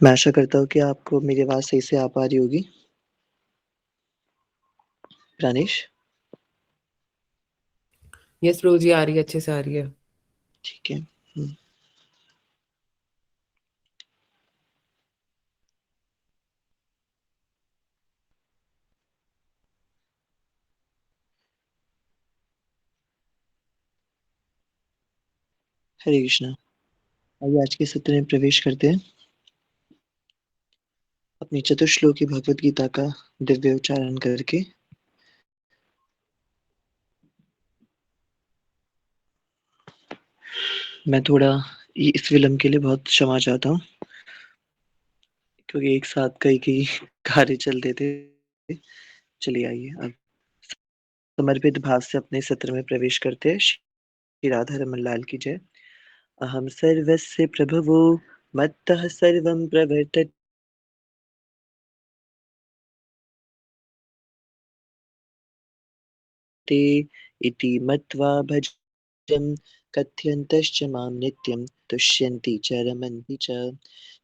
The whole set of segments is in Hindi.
मैं आशा करता हूँ कि आपको मेरी आवाज़ सही से आ पा रही होगी। प्राणेश? यस रोज़ी आ रही है, अच्छे से आ रही है। ठीक है। हुँ। हरे कृष्णा। आइए आज के सत्र में प्रवेश करते हैं। अपनी चतुश्लोकी भगवद गीता का दिव्य उच्चारण करके। मैं थोड़ा इस विलंब के लिए बहुत क्षमा चाहता हूँ। क्योंकि एक साथ कई-कई कार्य चल रहे थे। चलिए आइए अब समर्पित भाव से अपने सत्र में प्रवेश करते हैं। श्री राधा रमन लाल की जय। अहं सर्वस्य प्रभवो मत्तः सर्वं प्रवर्तते इति मत्वा भजन् कथयन्तश्च मां नित्यं तुष्यन्ति च रमन्ति च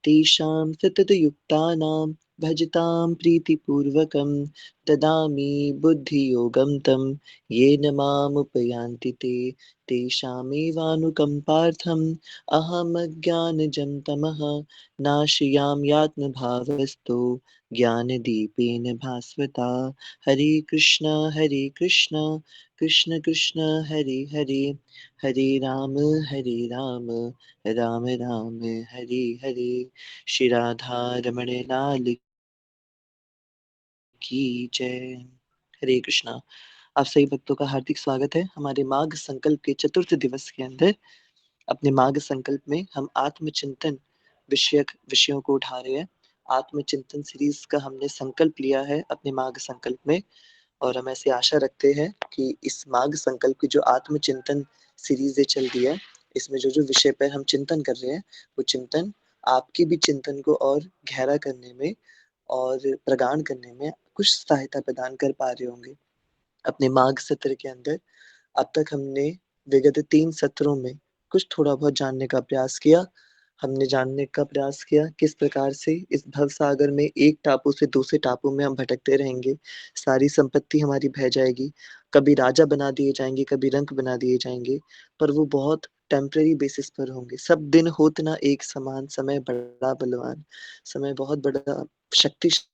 तेषां सततयुक्तानां भजतां प्रीतिपूर्वकं ददामि बुद्धियोगं तं येन मामुपयान्ति ते तेषामेवानुकम्पार्थम् अहमज्ञानजं तमः नाशयाम्यात्मभावस्तु ज्ञानदीपेन भास्वता। हरे कृष्णा कृष्ण कृष्ण हरे हरे, हरे राम राम राम हरे हरे। श्री राधा रमण लाल की जय। हरे कृष्णा। आप सभी भक्तों का हार्दिक स्वागत है हमारे माघ संकल्प के चतुर्थ दिवस के अंदर। अपने माघ संकल्प में हम आत्मचिंतन विषयों को उठा रहे हैं। आत्मचिंतन सीरीज का हमने संकल्प लिया है अपने माघ संकल्प में। और हम ऐसी आशा रखते हैं कि इस माघ संकल्प की जो आत्मचिंतन सीरीज़ें चल रही है, इसमें जो-जो विषय पर हम चिंतन कर रहे हैं, वो चिंतन आपके भी चिंतन को और गहरा करने में और प्रगाढ़ करने में कुछ सहायता प्रदान कर पा रहे होंगे। अपने माघ सत्र के अंदर अब तक हमने विगत 3 सत्रों में कुछ थोड़ा बहुत जानने का प्रयास किया। हमने जानने का प्रयास किया किस प्रकार से इस भव सागर में एक टापू से दूसरे टापू में हम भटकते रहेंगे। सारी संपत्ति हमारी बह जाएगी। कभी राजा बना दिए जाएँगे, कभी रंक बना दिए जाएँगे, पर वो बहुत टेम्परेरी बेसिस पर होंगे। सब दिन होत न एक समान, समय बड़ा बलवान। समय बहुत बड़ा शक्तिशाली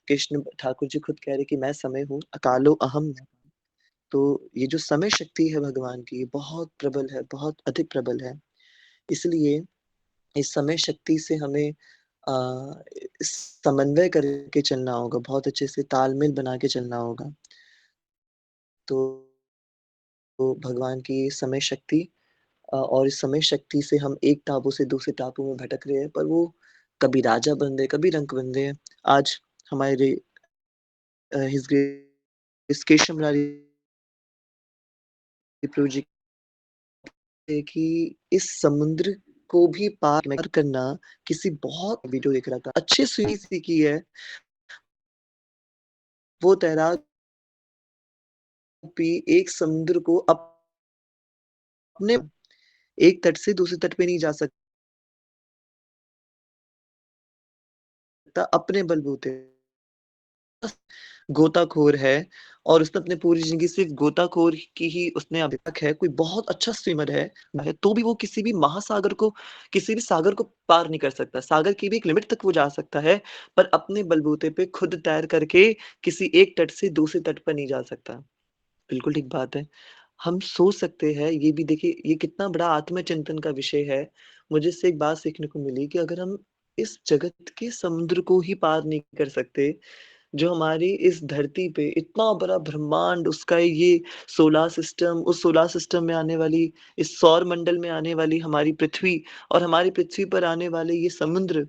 कृष्ण ठाकुर जी खुद कह रहे हैं कि मैं समय हूँ, अकालो अहम्। तो ये जो समय शक्ति है भगवान की, ये बहुत प्रबल है, बहुत अधिक प्रबल है। इसलिए इस समय शक्ति से हमें समन्वय करके चलना होगा, बहुत अच्छे से तालमेल बना के चलना होगा। तो भगवान की ये समय शक्ति और इस समय शक्ति से हम एक टापू से दूसरे टापू में भटक रहे हैं, पर वो कभी राजा बन रहे हैं, कभी रंक बन रहे हैं। आज हमारे हिज ग्रेस केशव मुरारी प्रभु जी है कि इस समुद्र को भी पार करना किसी बहुत वीडियो देख रहा था। अच्छे से सीखी है। वो तैराक भी एक समुद्र को अपने एक तट से दूसरे तट पे नहीं जा सकता अपने बलबूते। गोताखोर है और उसने अपनी पूरी ज़िंदगी सिर्फ़ गोताखोर की ही उसने अभी तक है, कोई बहुत अच्छा स्विमर है, तो भी वो किसी भी महासागर को किसी भी सागर को पार नहीं कर सकता। सागर की भी एक लिमिट तक वो जा सकता है, पर अपने बलबूते पे खुद तैर करके किसी एक तट से दूसरे तट पर नहीं जा सकता। बिल्कुल ठीक बात है। हम सोच सकते हैं, ये भी देखिए ये कितना बड़ा आत्मचिंतन का विषय है। मुझे इससे एक बात सीखने को मिली कि अगर हम इस जगत के समुद्र को ही पार नहीं कर सकते, जो हमारी इस धरती पे इतना बड़ा ब्रह्मांड, उसका ये सोलर सिस्टम, उस सोलर सिस्टम में आने वाली, इस सौर मंडल में आने वाली हमारी पृथ्वी और हमारी पृथ्वी पर आने वाले ये समुद्र,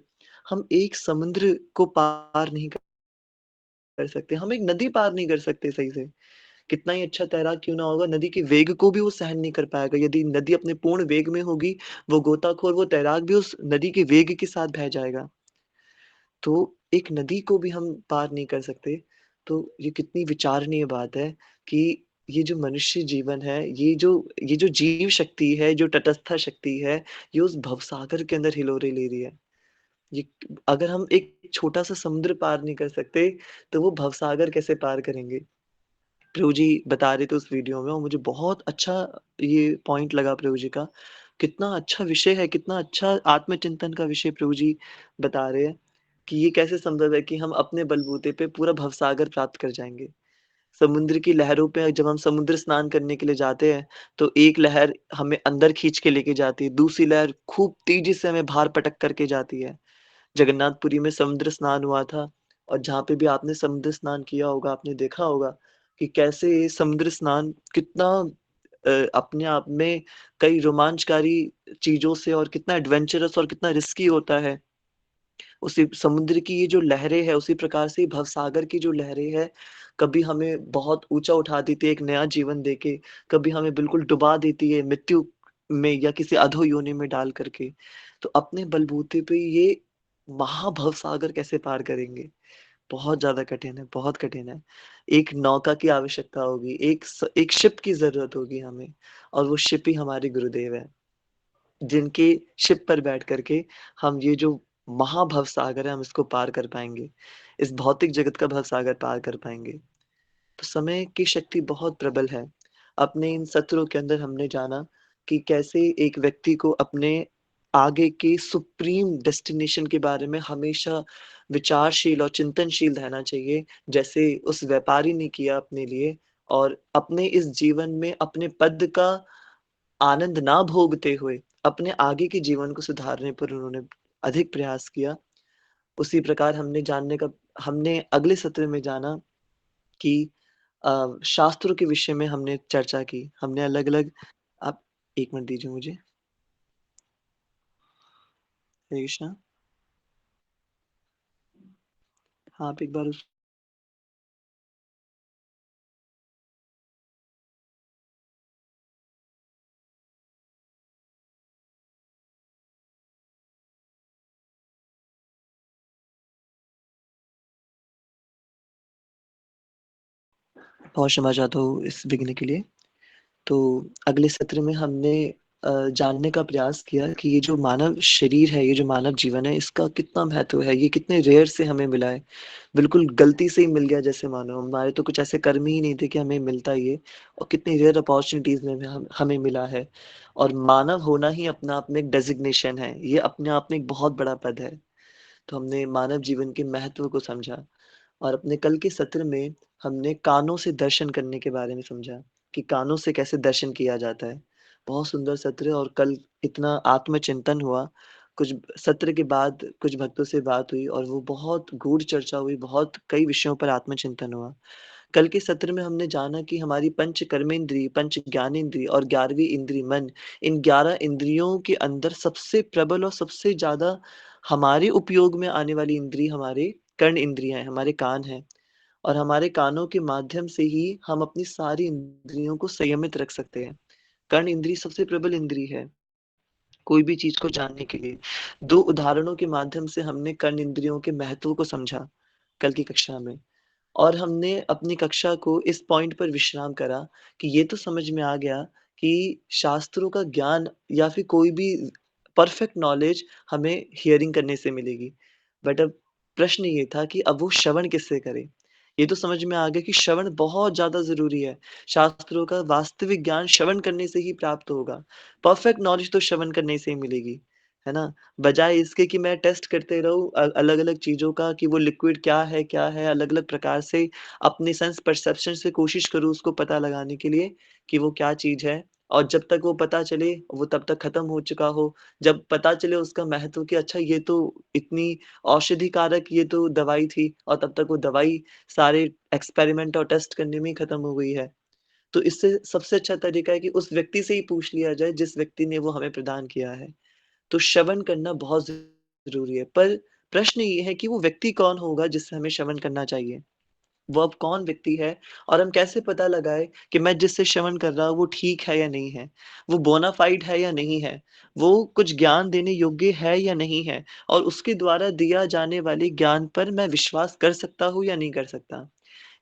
हम एक समुद्र को पार नहीं कर सकते। हम एक नदी पार नहीं कर सकते सही से। कितना ही अच्छा तैराक क्यों ना होगा, नदी के वेग को भी वो सहन नहीं कर पाएगा। यदि नदी अपने पूर्ण वेग में होगी, वो गोताखोर, वो तैराक भी उस नदी के वेग के साथ बह जाएगा। तो एक नदी को भी हम पार नहीं कर सकते। तो ये कितनी विचारणीय बात है कि ये जो मनुष्य जीवन है, ये जो जीव शक्ति है, जो तटस्था शक्ति है, ये उस भवसागर के अंदर हिलोरे ले रही है। ये अगर हम एक छोटा-सा समुद्र पार नहीं कर सकते, तो वो भवसागर कैसे पार करेंगे? प्रभु जी बता रहे थे उस वीडियो में और मुझे बहुत अच्छा ये पॉइंट लगा प्रभु जी का। कितना अच्छा विषय है, कितना अच्छा आत्मचिंतन का विषय प्रभु जी बता रहे हैं, कि ये कैसे संभव है कि हम अपने बलबूते पे पूरा भवसागर प्राप्त कर जाएँगे। समुद्र की लहरों पे जब हम समुद्र स्नान करने के लिए जाते हैं, तो एक लहर हमें अंदर खींच के लेके जाती है, दूसरी लहर खूब तेज़ी से हमें बाहर पटक करके जाती है। जगन्नाथपुरी में समुद्र स्नान हुआ था और जहाँ पे भी आपने समुद्र स्नान किया होगा, आपने देखा होगा कि कैसे ये समुद्र स्नान कितना अपने आप में कई रोमांचकारी चीज़ों से और कितना एडवेंचरस और कितना रिस्की होता है। उसी समुद्र की ये जो लहरें हैं, उसी प्रकार से भवसागर की जो लहरें हैं, कभी हमें बहुत ऊँचा उठा देती है एक नया जीवन देके, कभी हमें बिल्कुल डुबा देती है मृत्यु में या किसी अधो योनि में डाल कर के। तो अपने बलबूते पे ये महाभवसागर कैसे पार करेंगे? बहुत ज़्यादा कठिन है, बहुत कठिन है। एक नौका की आवश्यकता होगी, एक शिप की ज़रूरत होगी हमें और वो शिप ही हमारे गुरुदेव हैं। जिनके शिप पर बैठ कर के हम ये जो महाभवसागर है, हम इसको पार कर पाएँगे। इस भौतिक जगत का भवसागर पार कर पाएँगे। तो समय की शक्ति बहुत प्रबल है। अपने इन सत्रों के अंदर हमने जाना कि कैसे एक व्यक्ति को अपने आगे के सुप्रीम डेस्टिनेशन के बारे में हमेशा विचारशील और चिंतनशील रहना चाहिए, जैसे उस व्यापारी ने किया अपने लिए और अपने इस जीवन में अपने पद का आनंद ना भोगते हुए, अपने आगे के जीवन को सुधारने पर उन्होंने अधिक प्रयास किया। उसी प्रकार हमने अगले सत्र में जाना कि शास्त्रों के विषय में हमने चर्चा की। हमने अलग-अलग आप 1 मिनट दीजिए मुझे। हरे कृष्णा। हाँ, आप एक बार उस बहुत क्षमा चाहता हूँ इस विघ्न के लिए। तो अगले सत्र में हमने जानने का प्रयास किया कि ये जो मानव शरीर है, ये जो मानव जीवन है, इसका कितना महत्व है, ये कितने रेयर से हमें मिला है। बिल्कुल गलती से ही मिल गया जैसे मानो, हमारे तो कुछ ऐसे कर्म ही नहीं थे कि हमें मिलता ये और कितनी रेयर अपॉर्च्युनिटीज़ में हमें मिला है। और मानव होना ही अपना आप में एक डेज़िग्नेशन है, ये अपने आप में एक बहुत बड़ा पद है। तो हमने मानव जीवन के महत्व को समझा। और अपने कल के सत्र में हमने कानों से दर्शन करने के बारे में समझा कि कानों से कैसे दर्शन किया जाता है। बहुत सुंदर सत्र और कल इतना आत्मचिंतन हुआ। कुछ सत्र के बाद कुछ भक्तों से बात हुई और वो बहुत गूढ़ चर्चा हुई, बहुत कई विषयों पर आत्मचिंतन हुआ। कल के सत्र में हमने जाना कि हमारी पंच कर्मेंद्रिय, पंच ज्ञानेंद्रिय और 11वीं इंद्रिय मन, इन 11 इंद्रियों के अंदर सबसे प्रबल और सबसे ज़्यादा हमारे उपयोग में आने वाली इंद्रिय हमारे कर्ण इंद्रियाँ हैं, हमारे कान हैं। और हमारे कानों के माध्यम से ही हम अपनी सारी इंद्रियों को संयमित रख सकते हैं। कर्ण इंद्रिय सबसे प्रबल इंद्रिय है, कोई भी चीज़ को जानने के लिए। 2 उदाहरणों के माध्यम से हमने कर्ण इंद्रियों के महत्व को समझा, कल की कक्षा में। और हमने अपनी कक्षा को इस पॉइंट पर विश्राम करा कि ये तो समझ में आ गया कि शास्त्रों का ज्ञान या फिर कोई भी परफेक्ट नॉलेज हमें हियरिंग करने से मिलेगी। बट अब प्रश्न ये था कि अब वो श्रवण किससे करें? ये तो समझ में आ गया कि श्रवण बहुत ज़्यादा ज़रूरी है। शास्त्रों का वास्तविक ज्ञान श्रवण करने से ही प्राप्त होगा। परफेक्ट नॉलेज तो श्रवण करने से ही मिलेगी, है ना? बजाए इसके कि मैं टेस्ट करते रहूँ अलग-अलग चीज़ों का कि वो लिक्विड क्या है, अलग-अलग प्रकार से अपने सेंस परसेप्शन से कोशिश करूँ उसको पता लगाने के लिए कि वो क्या चीज़ है और जब तक वो पता चले, वो तब तक खत्म हो चुका हो। जब पता चले उसका महत्व कि अच्छा ये तो इतनी औषधि कारक ये तो दवाई थी और तब तक वो दवाई सारे एक्सपेरिमेंट और टेस्ट करने में ही खत्म हो गई है। तो इससे सबसे अच्छा तरीका है कि उस व्यक्ति से ही पूछ लिया जाए जिस व्यक्ति ने वो हमें प्रदान किया है। तो श्रवण करना बहुत ज़रूरी है। पर प्रश्न ये है कि वो व्यक्ति कौन होगा जिससे हमें श्रवण करना चाहिए? वो अब कौन व्यक्ति है और हम कैसे पता लगाएँ कि मैं जिससे श्रवण कर रहा हूँ वो ठीक है या नहीं है? वो बोनाफ़ाइड है या नहीं है? वो कुछ ज्ञान देने योग्य है या नहीं है? और उसके द्वारा दिया जाने वाले ज्ञान पर मैं विश्वास कर सकता हूँ या नहीं कर सकता?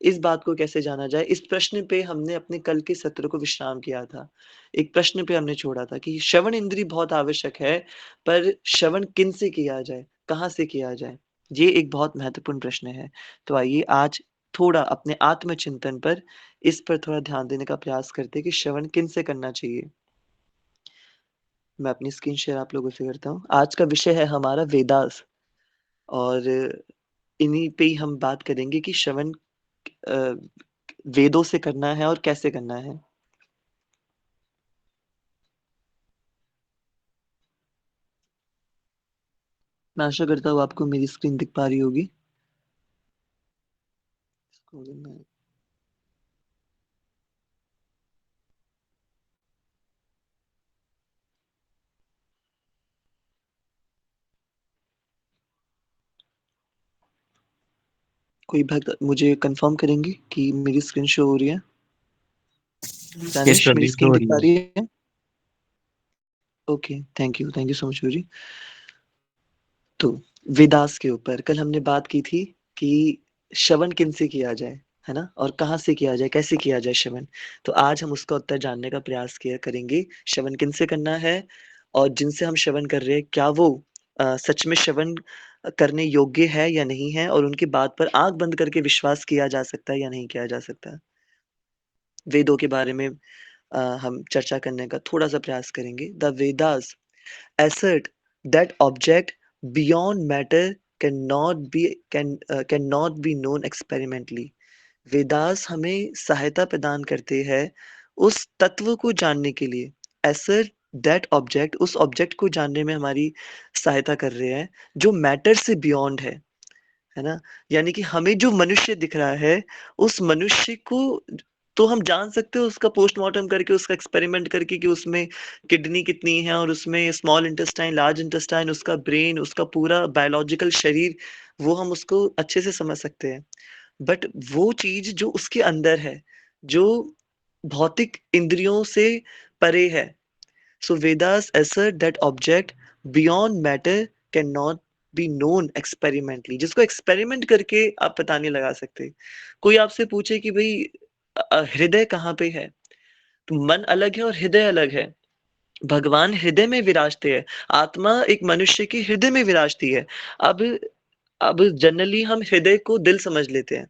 इस बात को कैसे जाना जाए? इस प्रश्न पे हमने अपने कल के सत्र को विश्राम किया था। एक प्रश्न पे हमने छोड़ा था कि श्रवण इंद्री बहुत आवश्यक है, पर श्रवण किन से किया जाए? कहाँ से किया जाए? ये एक बहुत महत्वपूर्ण प्रश्न है। तो आइए आज थोड़ा अपने आत्मचिंतन पर इस पर थोड़ा ध्यान देने का प्रयास करते हैं कि श्रवण किन से करना चाहिए। मैं अपनी स्क्रीन शेयर आप लोगों से करता हूँ। आज का विषय है हमारा वेदास और इन्हीं पे ही हम बात करेंगे कि श्रवण अ, वेदों से करना है और कैसे करना है। मैं आशा करता हूँ आपको मेरी स्क्रीन दिख पा रही होगी। कोई भक्त मुझे कंफर्म करेंगे कि मेरी स्क्रीन शो हो रही है? यस दानिश मेरी प्रदीप, स्क्रीन हो दिख रही पा है। रही है? Okay, thank you so much Suri. तो वेदास के ऊपर कल हमने बात की थी कि श्रवण किन से किया जाए, है ना? और कहाँ से किया जाए, कैसे किया जाए श्रवण? तो आज हम उसका उत्तर जानने का प्रयास किया करेंगे। श्रवण किन से करना है और जिनसे हम श्रवण कर रहे हैं, क्या वो सच में श्रवण करने योग्य है या नहीं है और उनकी बात पर आँख बंद करके विश्वास किया जा सकता है या नहीं किया जा सकता? वेदों के बारे में हम चर्चा करने का थोड़ा-सा प्रयास करेंगे। The Vedas assert that object beyond matter cannot be known experimentally. Vedas हमें सहायता प्रदान करते हैं उस तत्व को जानने के लिए। assert that object उस ऑब्जेक्ट को जानने में हमारी सहायता कर रहे हैं जो मैटर से बियॉन्ड है ना? यानी कि हमें जो मनुष्य दिख रहा है, उस मनुष्य को तो हम जान सकते हैं उसका पोस्टमार्टम करके, उसका एक्सपेरिमेंट करके कि उसमें किडनी कितनी है और उसमें स्मॉल इंटेस्टाइन, लार्ज इंटेस्टाइन, उसका ब्रेन, उसका पूरा बायोलॉजिकल शरीर, वो हम उसको अच्छे से समझ सकते हैं। बट वो चीज़ जो उसके अंदर है, जो भौतिक इंद्रियों से परे है, so Vedas assert that object beyond matter cannot be known experimentally. जिसको एक्सपेरिमेंट करके आप पता नहीं लगा सकते। कोई आपसे पूछे कि भाई हृदय कहाँ पे है? तो मन अलग है और हृदय अलग है। भगवान हृदय में विराजते हैं। आत्मा एक मनुष्य के हृदय में विराजती है। अब अब जनरली हम हृदय को दिल समझ लेते हैं।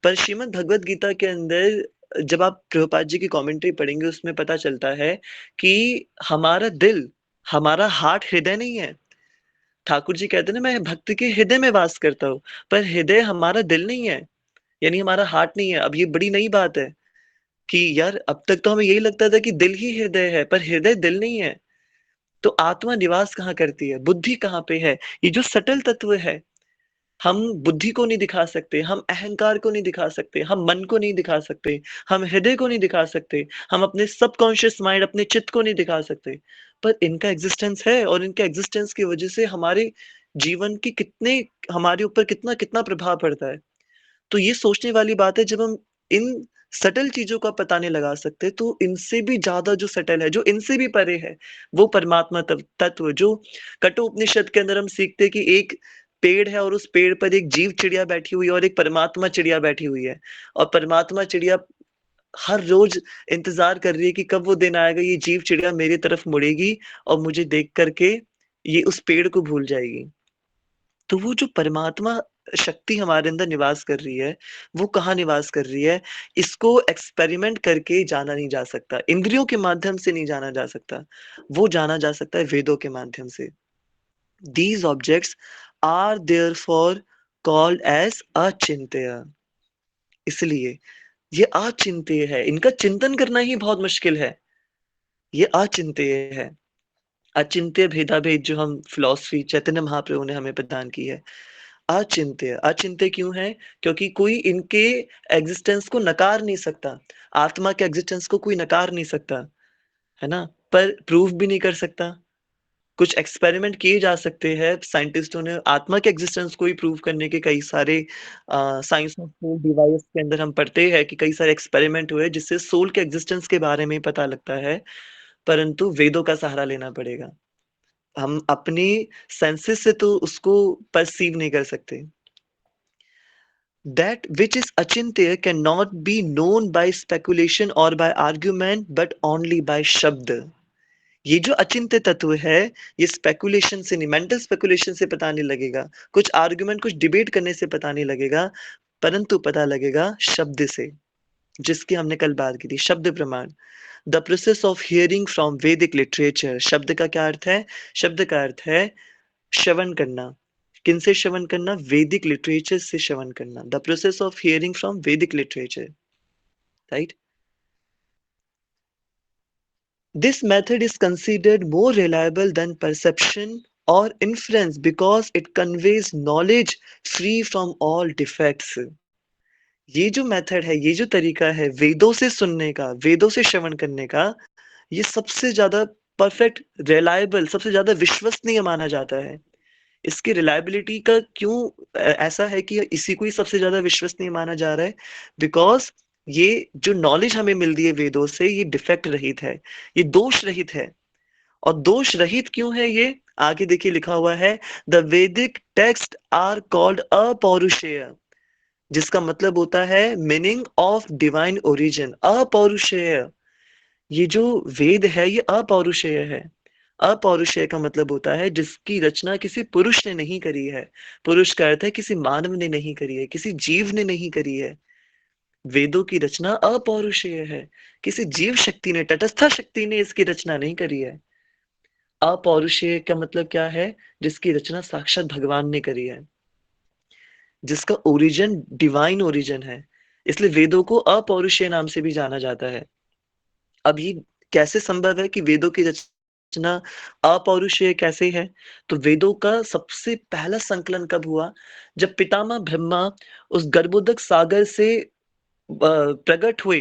पर श्रीमद् भगवत गीता के अंदर जब आप प्रभुपाद जी की कमेंट्री पढ़ेंगे उसमें पता चलता है कि हमारा दिल, हमारा हार्ट हृदय नहीं है। ठाकुर जी कहते हैं ना मैं भक्त के हृदय में वास करता हूँ, पर हृदय हमारा दिल नहीं है, यानी हमारा हार्ट नहीं है। अब ये बड़ी नई बात है कि यार अब तक तो हमें यही लगता था कि दिल ही हृदय है, पर हृदय दिल नहीं है। तो आत्मा निवास कहाँ करती है? बुद्धि कहाँ पे है? ये जो सटल तत्व है, हम बुद्धि को नहीं दिखा सकते, हम अहंकार को नहीं दिखा सकते, हम मन को नहीं दिखा सकते, हम हृदय को नहीं दिखा सकते, हम अपने सबकॉन्शियस माइंड, अपने चित्त को नहीं दिखा सकते। पर इनका एग्ज़िस्टेंस है और इनके एग्ज़िस्टेंस की वज़ह से हमारे जीवन की कितने हमारे ऊपर कितना-कितना प्रभाव पड़ता है। तो ये सोचने वाली बात है जब हम इन सटल चीज़ों का पता नहीं लगा सकते, तो इनसे भी ज़्यादा जो सटल है, जो इनसे भी परे है, वो परमात्मा तत्व जो कठोपनिषद के अंदर हम सीखते हैं कि एक पेड़ है और उस पेड़ पर एक जीव चिड़िया बैठी हुई है और एक परमात्मा चिड़िया बैठी हुई है। और परमात्मा चिड़िया हर रोज़ इंतज़ार कर रही है कि कब वो दिन आएगा, ये जीव चिड़िया मेरी तरफ मुड़ेगी और मुझे देख कर के ये उस पेड़ को भूल जाएगी। तो वो जो परमात्मा शक्ति हमारे अंदर निवास कर रही है, वो कहाँ निवास कर रही है, इसको एक्सपेरिमेंट करके जाना नहीं जा सकता। इंद्रियों के माध्यम से नहीं जाना जा सकता। वो जाना जा सकता है वेदों के माध्यम से। These objects are therefore called as अचिंत्य। इसलिए ये अचिंत्य है, इनका चिंतन करना ही बहुत मुश्किल है। ये अचिंत्य है। अचिंत्य भेदाभेद जो हम फिलॉसफी चैतन्य महाप्रभु ने हमें प्रदान की है। अचिंत्य, अचिंत्य क्यों है? क्योंकि कोई इनके एग्जिस्टेंस को नकार नहीं सकता। आत्मा के एग्जिस्टेंस को कोई नकार नहीं सकता, है ना? पर प्रूव भी नहीं कर सकता। कुछ एक्सपेरिमेंट किए जा सकते हैं, साइंटिस्टों ने आत्मा के एग्जिस्टेंस को ही प्रूव करने के कई सारे साइंस ऑफ सोल डिवाइस के अंदर हम पढ़ते हैं कि कई सारे एक्सपेरिमेंट हुए जिससे सोल के एग्जिस्टेंस के बारे में पता लगता है, परंतु वेदों का सहारा लेना पड़ेगा। हम अपनी सेंसेस से तो उसको परसीव नहीं कर सकते। That which is achintya cannot be known by speculation or by argument but only by शब्द. ये जो अचिंत्य तत्व है, ये स्पेकुलेशन से नहीं, मेंटल स्पेकुलेशन से पता नहीं लगेगा, कुछ आर्गुमेंट, कुछ डिबेट करने से पता नहीं लगेगा, परंतु पता लगेगा शब्द से, जिसकी हमने कल बात की थी, शब्द प्रमाण. The process of hearing from Vedic literature. शब्द का क्या अर्थ है? शब्द का अर्थ है श्रवण करना. किनसे श्रवण करना? वैदिक लिटरेचर से श्रवण करना. The process of hearing from Vedic literature, right. This method is considered more reliable than perception or inference because it conveys knowledge free from all defects. ये जो मेथड है, ये जो तरीका है वेदों से सुनने का, वेदों से श्रवण करने का, ये सबसे ज्यादा परफेक्ट, रिलायबल, सबसे ज्यादा विश्वसनीय माना जाता है. इसकी रिलायबिलिटी का क्यों ऐसा है कि इसी को ही सबसे ज्यादा विश्वसनीय माना जा रहा है? बिकॉज ये जो नॉलेज हमें मिलती है वेदों से, ये डिफेक्ट रहित है, ये दोष रहित है. और दोष रहित क्यों है ये? आगे देखिए लिखा हुआ है, द वैदिक टेक्स्ट आर कॉल्ड अपौरुषेय, जिसका मतलब होता है मीनिंग ऑफ डिवाइन ओरिजिन. अपौरुषेय, ये जो वेद है ये अपौरुषेय है. अपौरुषेय का मतलब होता है जिसकी रचना किसी पुरुष ने नहीं करी है. पुरुष का अर्थ है किसी मानव ने नहीं करी है, किसी जीव ने नहीं करी है. वेदों की रचना अपौरुषेय है, किसी जीव शक्ति ने, तटस्थ शक्ति ने इसकी रचना नहीं करी है. अपौरुषेय का मतलब क्या है? जिसकी रचना साक्षात भगवान ने करी है, जिसका ओरिजिन डिवाइन ओरिजिन है. इसलिए वेदों को अपौरुषेय नाम से भी जाना जाता है. अब ये कैसे संभव है कि वेदों की रचना अपौरुषेय कैसे है? तो वेदों का सबसे पहला संकलन कब हुआ? जब पितामह ब्रह्मा उस गर्भोदक सागर से प्रकट हुए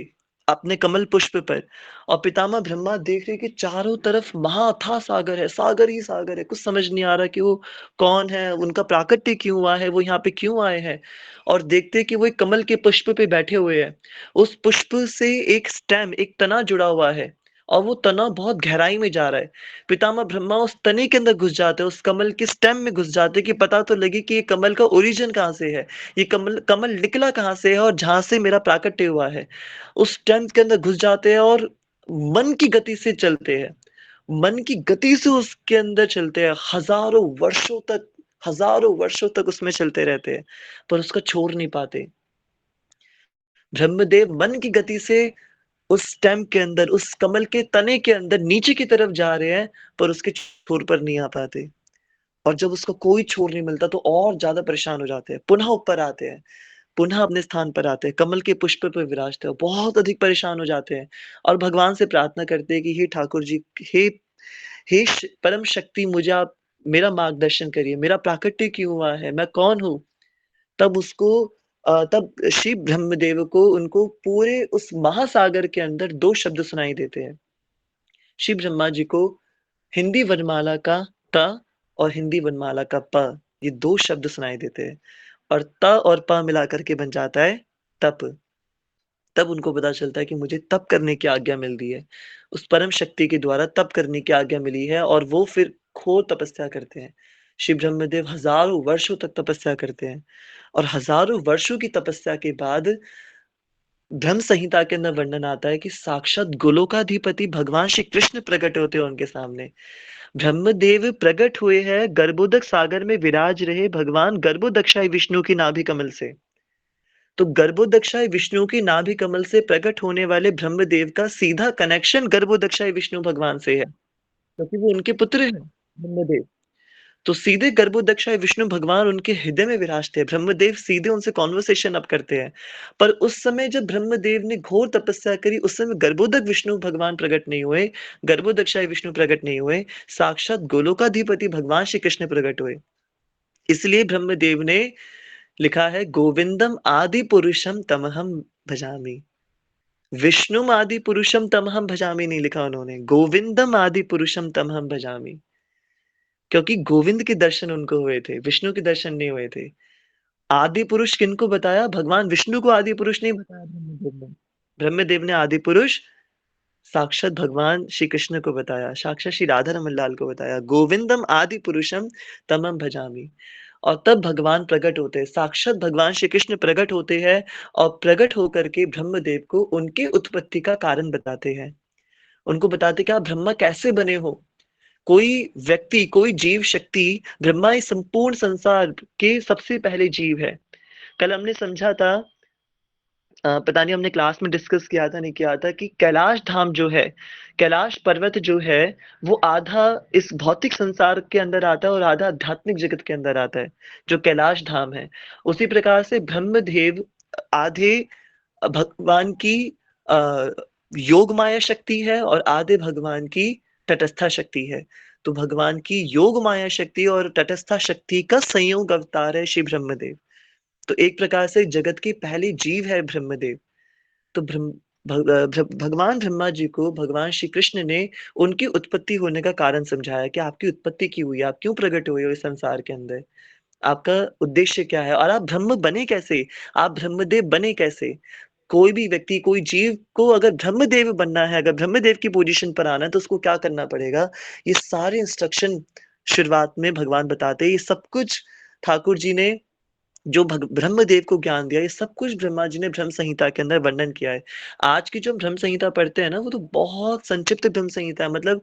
अपने कमल पुष्प पर, और पितामह ब्रह्मा देख रहे कि चारों तरफ महाअथाह सागर है, सागर ही सागर है. कुछ समझ नहीं आ रहा कि वो कौन है, उनका प्राकट्य क्यों हुआ है, वो यहाँ पे क्यों आए हैं. और देखते कि वो एक कमल के पुष्प पे बैठे हुए हैं. उस पुष्प से एक स्टेम, एक तना जुड़ा हुआ है, और वो तना बहुत गहराई में जा रहा है. पितामह ब्रह्मा उस तने के अंदर घुस जाते हैं, उस कमल के स्टेम में घुस जाते हैं कि पता तो लगे कि ये कमल का ओरिजिन कहाँ से है, ये कमल कमल निकला कहाँ से है, और जहां से मेरा प्राकट्य हुआ है. उस स्टेम के अंदर घुस जाते हैं और मन की गति से चलते हैं. मन की गति से उसके अंदर चलते हैं, हजारों वर्षों तक, हजारों वर्षों तक उसमें चलते रहते हैं, पर उसका छोड़ नहीं पाते. ब्रह्मदेव मन की गति से उस स्टेम के अंदर, उस कमल के तने के अंदर नीचे की तरफ जा रहे हैं, पर उसके छोर पर नहीं आ पाते. और जब उसका कोई छोर नहीं मिलता तो और ज्यादा परेशान हो जाते हैं. पुनः ऊपर आते हैं, पुनः अपने स्थान पर आते हैं, कमल के पुष्प पर विराजते हैं, बहुत अधिक परेशान हो जाते हैं, और भगवान से प्रार्थना करते हैं कि हे ठाकुर जी, हे हे परम शक्ति, मुझे आप मेरा मार्गदर्शन करिए, मेरा प्राकट्य क्यों हुआ है, मैं कौन हूँ. तब उसको तब श्री ब्रह्मदेव को उनको पूरे उस महासागर के अंदर दो शब्द सुनाई देते हैं. श्री ब्रह्मा जी को हिंदी वनमाला का त और हिंदी वनमाला का प, ये दो शब्द सुनाई देते हैं, और त और प मिलाकर के बन जाता है तप. तब उनको पता चलता है कि मुझे तप करने की आज्ञा मिल रही है, उस परम शक्ति के द्वारा तप करने की आज्ञा मिली है, और वो फिर घोर तपस्या करते हैं. श्री ब्रह्मदेव हजारों वर्षों तक तपस्या करते हैं, और हजारों वर्षों की तपस्या के बाद ब्रह्म संहिता के अंदर वर्णन आता है कि साक्षात गोलोकाधिपति भगवान श्री कृष्ण प्रकट होते हैं उनके सामने. ब्रह्मदेव प्रकट हुए हैं गर्भोदक सागर में विराज रहे भगवान गर्भोदक्षाय विष्णु की नाभि कमल से. तो गर्भोदक्षाय विष्णु की नाभि कमल से प्रकट होने वाले ब्रह्मदेव का सीधा कनेक्शन गर्भोदक्षाय विष्णु भगवान से है, क्योंकि वो उनके पुत्र हैं, ब्रह्मदेव. तो सीधे गर्भोदक्षाय विष्णु भगवान उनके हृदय में विराजते हैं. ब्रह्मदेव सीधे उनसे कॉन्वर्सेशन अब करते हैं. पर उस समय जब ब्रह्मदेव ने घोर तपस्या करी, उस समय गर्भोदक विष्णु भगवान प्रकट नहीं हुए, गर्भोदक्षाय विष्णु प्रकट नहीं हुए, साक्षात गोलोकाधिपति भगवान श्री कृष्ण प्रकट हुए. इसलिए ब्रह्मदेव ने लिखा है, गोविंदम आदि पुरुषम तमहम भजामि. विष्णुम आदि पुरुषम तमहम भजामि नहीं लिखा उन्होंने, गोविंदम आदि पुरुषम तमहम भजामि. क्योंकि गोविंद के दर्शन उनको हुए थे, विष्णु के दर्शन नहीं हुए थे. आदि पुरुष किनको बताया? भगवान विष्णु को आदि पुरुष नहीं बताया ब्रह्मदेव ने. ब्रह्मदेव ने आदि पुरुष साक्षात भगवान श्री कृष्ण को बताया, साक्षात श्री राधा रमन लाल को बताया. गोविंदम आदि पुरुषम तमम भजामि. और तब भगवान प्रकट होते हैं, साक्षात भगवान श्री कृष्ण प्रकट होते हैं और प्रकट होकर के ब्रह्मदेव को उनकी उत्पत्ति का कारण बताते हैं। उनको बताते कि आप ब्रह्मा कैसे बने हो। कोई व्यक्ति, कोई जीव शक्ति, ब्रह्मा इस संपूर्ण संसार के सबसे पहले जीव है। कल हमने समझा था, पता नहीं हमने क्लास में डिस्कस किया था नहीं किया था, कि कैलाश धाम जो है, कैलाश पर्वत जो है, वो आधा इस भौतिक संसार के अंदर आता है और आधा आध्यात्मिक जगत के अंदर आता है, जो कैलाश धाम है। उसी प्रकार से ब्रह्मदेव आधे भगवान की अ, योग माया शक्ति है और आधे भगवान की तटस्था शक्ति है। तो भगवान की योग माया शक्ति और तटस्था शक्ति का संयोग अवतार है श्री ब्रह्मदेव। तो एक प्रकार से जगत के पहले जीव है ब्रह्मदेव। तो भगवान ब्रह्मा जी को भगवान श्री कृष्ण ने उनकी उत्पत्ति होने का कारण समझाया कि आपकी उत्पत्ति क्यों हुई, आप क्यों प्रकट हुए हो इस संसार के अंदर, आपका उद्देश्य क्या है और आप ब्रह्म बने कैसे, आप ब्रह्मदेव बने कैसे। कोई भी व्यक्ति, कोई जीव को अगर ब्रह्मदेव बनना है, अगर ब्रह्मदेव की पोजीशन पर आना है, तो उसको क्या करना पड़ेगा। ये सारे इंस्ट्रक्शन शुरुआत में भगवान बताते हैं। ये सब कुछ ठाकुर जी ने जो ब्रह्मदेव को ज्ञान दिया, ये सब कुछ ब्रह्मा जी ने ब्रह्म संहिता के अंदर वर्णन किया है। आज की जो हम ब्रह्म संहिता पढ़ते हैं ना, वो तो बहुत संक्षिप्त ब्रह्म संहिता है। मतलब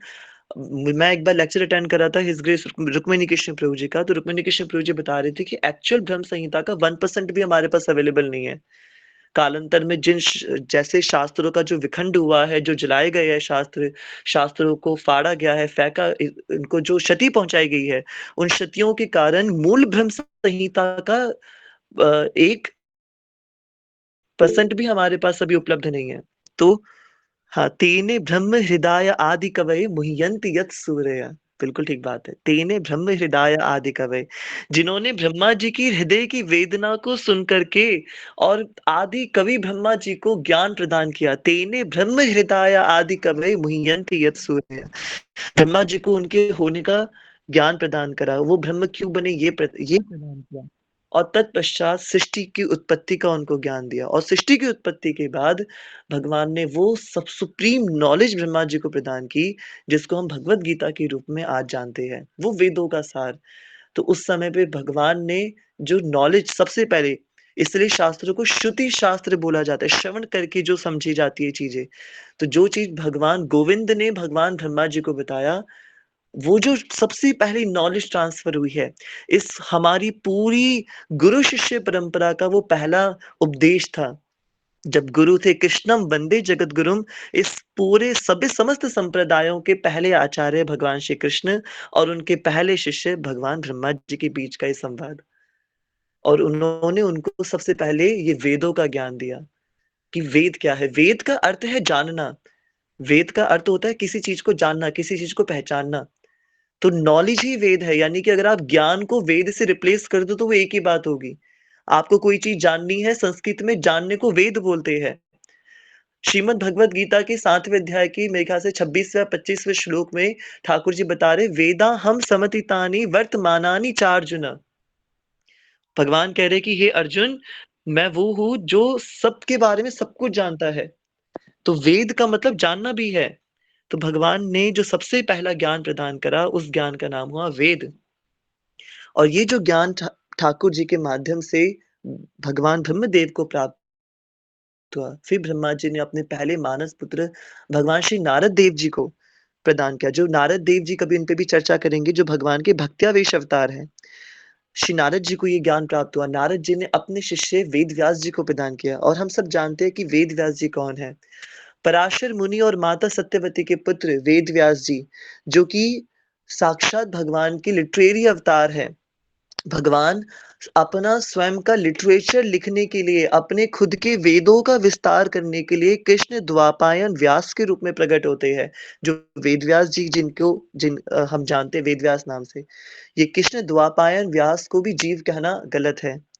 मैं एक बार लेक्चर अटेंड कर रहा था हिज ग्रेस रुक्मिणी कृष्ण प्रभु जी का, तो रुक्मिणी कृष्ण प्रभु जी बता रहे थे कि एक्चुअल ब्रह्म संहिता का 1% भी हमारे पास अवेलेबल नहीं है। कालांतर में जैसे शास्त्रों का जो विखंड हुआ है, जो जलाए गए हैं शास्त्र, शास्त्रों को फाड़ा गया है, फेंका, इनको जो क्षति पहुंचाई गई है, उन क्षतियों के कारण मूल ब्रह्म संहिता का 1% भी हमारे पास अभी उपलब्ध नहीं है। तो हाँ, तेने ब्रह्म हृदय आदि कवये मुह्यन्ति यत् सूरय। बिल्कुल ठीक बात है। तेने ब्रह्म हृदय आदि कवये, जिन्होंने ब्रह्मा जी की हृदय की वेदना को सुन करके और आदि कवि ब्रह्मा जी को ज्ञान प्रदान किया। तेने ब्रह्म हृदय आदि कवये मुह्यन्ति यत् सूरय, ब्रह्मा जी को उनके होने का ज्ञान प्रदान करा, वो ब्रह्म क्यों बने ये प्रदान किया। और तत्पश्चात सृष्टि की उत्पत्ति का उनको ज्ञान दिया और सृष्टि की उत्पत्ति के बाद भगवान ने वो सब सुप्रीम नॉलेज ब्रह्मा जी को प्रदान की, जिसको हम भगवत गीता के रूप में आज जानते हैं, वो वेदों का सार। तो उस समय पे भगवान ने जो नॉलेज सबसे पहले, इसलिए शास्त्रों को श्रुति शास्त्र बोला जाता है, श्रवण करके जो समझी जाती है चीजें। तो जो चीज भगवान गोविंद ने भगवान ब्रह्मा जी को बताया, वो जो सबसे पहली नॉलेज ट्रांसफर हुई है, इस हमारी पूरी गुरु शिष्य परंपरा का वो पहला उपदेश था। जब गुरु थे कृष्णम वंदे जगत गुरुम, इस पूरे सभी समस्त संप्रदायों के पहले आचार्य भगवान श्री कृष्ण और उनके पहले शिष्य भगवान ब्रह्मा जी के बीच का ये संवाद। और उन्होंने उनको सबसे पहले ये वेदों का ज्ञान दिया कि वेद क्या है। वेद का अर्थ है जानना। वेद का अर्थ होता है किसी चीज को जानना, किसी चीज को पहचानना। तो नॉलेज ही वेद है, यानी कि अगर आप ज्ञान को वेद से रिप्लेस कर दो तो वो एक ही बात होगी। आपको कोई चीज जाननी है, संस्कृत में जानने को वेद बोलते हैं। श्रीमद् भगवत गीता के 7वें अध्याय की मेरे ख्याल से 26वें 25वें श्लोक में ठाकुर जी बता रहे, वेदा हम समतितानि वर्तमानानि चार्जुन। भगवान कह रहे कि हे अर्जुन, मैं वो हूँ जो सबके बारे में सब कुछ जानता है। तो वेद का मतलब जानना भी है। तो भगवान ने जो सबसे पहला ज्ञान प्रदान करा, उस ज्ञान का नाम हुआ वेद। और ये जो ज्ञान ठाकुर जी के माध्यम से भगवान ब्रह्मदेव को प्राप्त हुआ। फिर ब्रह्मा जी ने अपने पहले मानस पुत्र भगवान श्री नारद देव जी को प्रदान किया। जो नारद देव जी, कभी उन पे भी चर्चा करेंगे, जो भगवान के भक्त्यावेश अवतार हैं। श्री नारद जी को ये ज्ञान प्राप्त हुआ। नारद जी ने अपने शिष्य वेद व्यास जी को प्रदान किया। और हम सब जानते हैं कि वेद व्यास जी कौन है। पराशर मुनि और माता सत्यवती के पुत्र वेद व्यास जी, जो कि साक्षात भगवान के लिटरेरी अवतार है। भगवान अपना स्वयं का लिटरेचर लिखने के लिए, अपने खुद के वेदों का विस्तार करने के लिए कृष्ण द्वापायन व्यास के रूप में प्रकट होते हैं। जो वेद व्यास जी, हम जानते हैं वेद व्यास नाम से, ये कृष्ण द्वापायन व्यास को भी जीव कहना गलत है।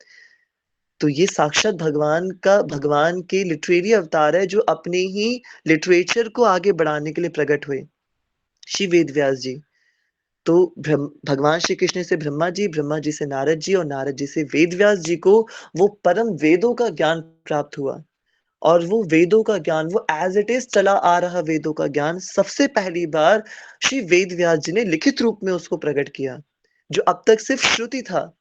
तो ये साक्षात भगवान का, भगवान के लिटरेरी अवतार है, जो अपने ही लिटरेचर को आगे बढ़ाने के लिए प्रकट हुए, श्री वेद व्यास जी। तो भगवान श्री कृष्ण से ब्रह्मा जी, ब्रह्मा जी से नारद जी और नारद जी से वेद व्यास जी को वो परम वेदों का ज्ञान प्राप्त हुआ। और वो वेदों का ज्ञान, वो एज इट इज चला आ रहा वेदों का ज्ञान सबसे पहली बार श्री वेद व्यास जी ने लिखित रूप में उसको प्रकट किया, जो अब तक सिर्फ श्रुति था।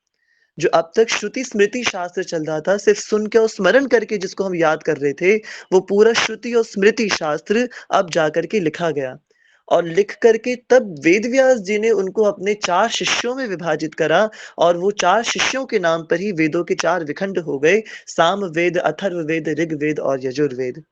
जो अब तक श्रुति स्मृति शास्त्र चल रहा था, सिर्फ सुन के और स्मरण करके जिसको हम याद कर रहे थे, वो पूरा श्रुति और स्मृति शास्त्र अब जाकर के लिखा गया। और लिख करके तब वेद व्यास जी ने उनको अपने 4 शिष्यों में विभाजित करा और वो 4 शिष्यों के नाम पर ही वेदों के 4 विखंड हो गए, सामवेद, अथर्ववेद, ऋग्वेद और यजुर्वेद।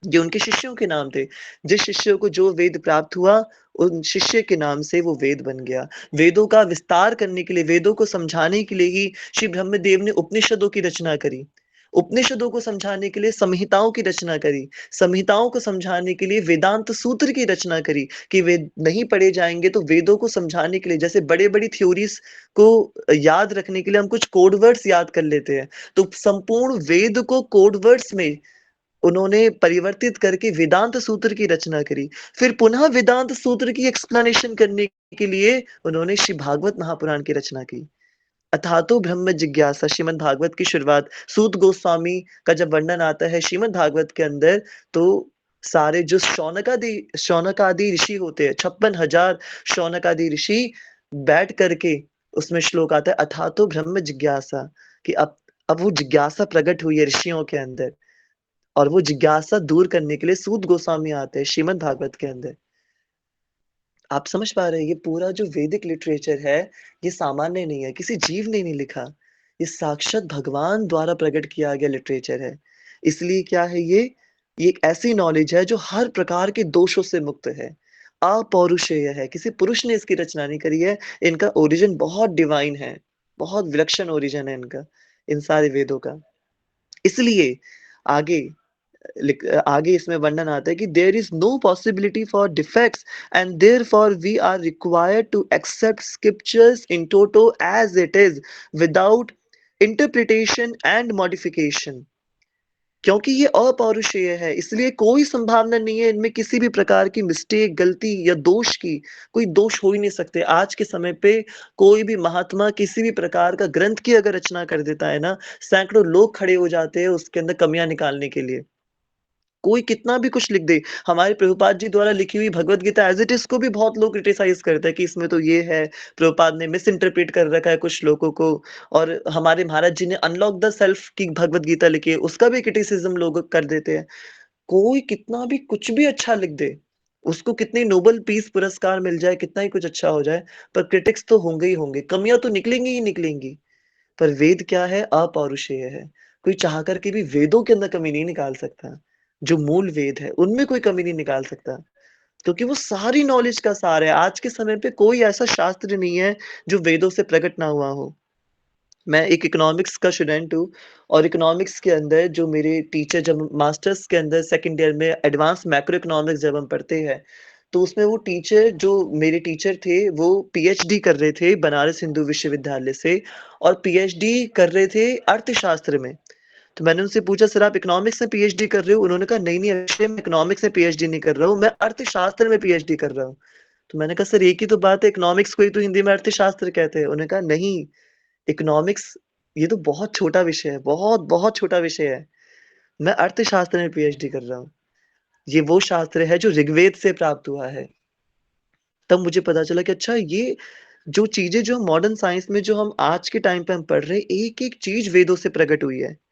ये उनके शिष्यों के नाम थे। जिस शिष्य को जो वेद प्राप्त हुआ, उन शिष्य के नाम से वो वेद बन गया। वेदों का विस्तार करने के लिए, वेदों को समझाने के लिए ही श्री ब्रह्मदेव ने उपनिषदों की रचना करी। उपनिषदों को समझाने के लिए संहिताओं की रचना करी। संहिताओं को समझाने के लिए वेदांत सूत्र की रचना करी कि वेद नहीं पढ़े जाएँगे तो वेदों को समझाने के लिए जैसे बड़े-बड़ी थ्योरीज़ को याद रखने के लिए हम कुछ कोड वर्ड्स याद कर लेते हैं। तो संपूर्ण वेद को कोड वर्ड्स में उन्होंने परिवर्तित करके वेदांत सूत्र की रचना करी। फिर पुनः वेदांत सूत्र की एक्सप्लेनेशन करने के लिए उन्होंने श्री भागवत महापुराण की रचना की। अथातो ब्रह्म जिज्ञासा श्रीमद् भागवत की शुरुआत सूत गोस्वामी का जब वर्णन आता है श्रीमद् भागवत के अंदर, तो सारे जो शौनकादि ऋषि होते हैं, 56,000 शौनकादि ऋषि बैठ करके उसमें श्लोक आता है अथातो ब्रह्म जिज्ञासा कि अब वो जिज्ञासा प्रकट हुई है ऋषियों के अंदर। और वो जिज्ञासा दूर करने के लिए सूत गोस्वामी आते हैं श्रीमद् भागवत के अंदर। आप समझ पा रहे हैं ये पूरा जो वैदिक लिटरेचर है, ये सामान्य नहीं है, किसी जीव ने नहीं लिखा। ये साक्षात भगवान द्वारा प्रकट किया गया लिटरेचर है। इसलिए क्या है ये एक ऐसी नॉलेज है जो हर प्रकार के दोषों से मुक्त है। अपौरुषेय है, किसी पुरुष ने इसकी रचना नहीं करी है। इनका ओरिजिन बहुत डिवाइन है, बहुत विलक्षण ओरिजिन है इनका, इन सारे वेदों का। इसलिए आगे आगे इसमें वर्णन आता है कि there is no possibility for defects and therefore we are required to accept scriptures in toto as it is without interpretation and modification. क्योंकि ये अपौरुषेय है, इसलिए कोई संभावना नहीं है इनमें किसी भी प्रकार की मिस्टेक, गलती या दोष की। कोई दोष हो ही नहीं सकते। आज के समय पे कोई भी महात्मा किसी भी प्रकार का ग्रंथ की अगर रचना कर देता है ना, सैकड़ों लोग खड़े हो जाते हैं उसके अंदर कमियां निकालने के लिए। कोई कितना भी कुछ लिख दे, हमारे प्रभुपाद जी द्वारा लिखी हुई Bhagavad Gita as it is को भी बहुत लोग क्रिटिसाइज़ करते हैं कि इसमें तो ये है, प्रभुपाद ने मिस इंटरप्रेट कर रखा है कुछ श्लोकों को। और हमारे महाराज जी ने अनलॉक द सेल्फ की भगवत गीता लिखी है, उसका भी क्रिटिसिज़्म लोग कर देते हैं। कोई कितना भी कुछ भी अच्छा लिख दे, उसको कितनी नोबेल पीस पुरस्कार मिल जाए, कितना ही कुछ अच्छा हो जाए, पर क्रिटिक्स तो होंगे ही होंगे, कमियाँ तो निकलेंगी ही निकलेंगी। पर वेद क्या है? अपौरुषेय है। कोई चाह कर के भी वेदों के अंदर कमी नहीं निकाल सकता। जो मूल वेद है, उनमें कोई कमी नहीं निकाल सकता, क्योंकि वो सारी नॉलेज का सार है। आज के समय पे कोई ऐसा शास्त्र नहीं है, जो वेदों से प्रकट ना हुआ हो। मैं एक इकोनॉमिक्स का स्टूडेंट हूँ और इकोनॉमिक्स के अंदर जो मेरे टीचर जब मास्टर्स के अंदर सेकंड ईयर में एडवांस मैक्रो इकोनॉमिक्स जब हम पढ़ते हैं, तो उसमें वो टीचर जो मेरे टीचर थे, वो पीएचडी कर रहे थे बनारस हिंदू विश्वविद्यालय से और पीएचडी कर रहे थे अर्थशास्त्र में। तो मैंने उनसे पूछा सर आप इकोनॉमिक्स में पीएचडी कर रहे हो? उन्होंने कहा नहीं, नहीं अक्षय मैं इकोनॉमिक्स में पीएचडी नहीं कर रहा हूँ, मैं अर्थशास्त्र में पीएचडी कर रहा हूँ। तो मैंने कहा सर एक ही तो बात है, इकोनॉमिक्स को ही तो हिंदी में अर्थशास्त्र कहते हैं। उन्होंने कहा नहीं, इकोनॉमिक्स ये तो बहुत छोटा विषय है, बहुत छोटा विषय है। मैं अर्थशास्त्र में पीएचडी कर रहा हूँ। ये वो शास्त्र है जो ऋग्वेद से प्राप्त हुआ है। तब मुझे पता चला कि अच्छा ये जो चीज़ें जो मॉडर्न साइंस में जो हम आज के टाइम पे हम पढ़ रहे हैं, एक-एक चीज़ वेदों से प्रकट हुई है।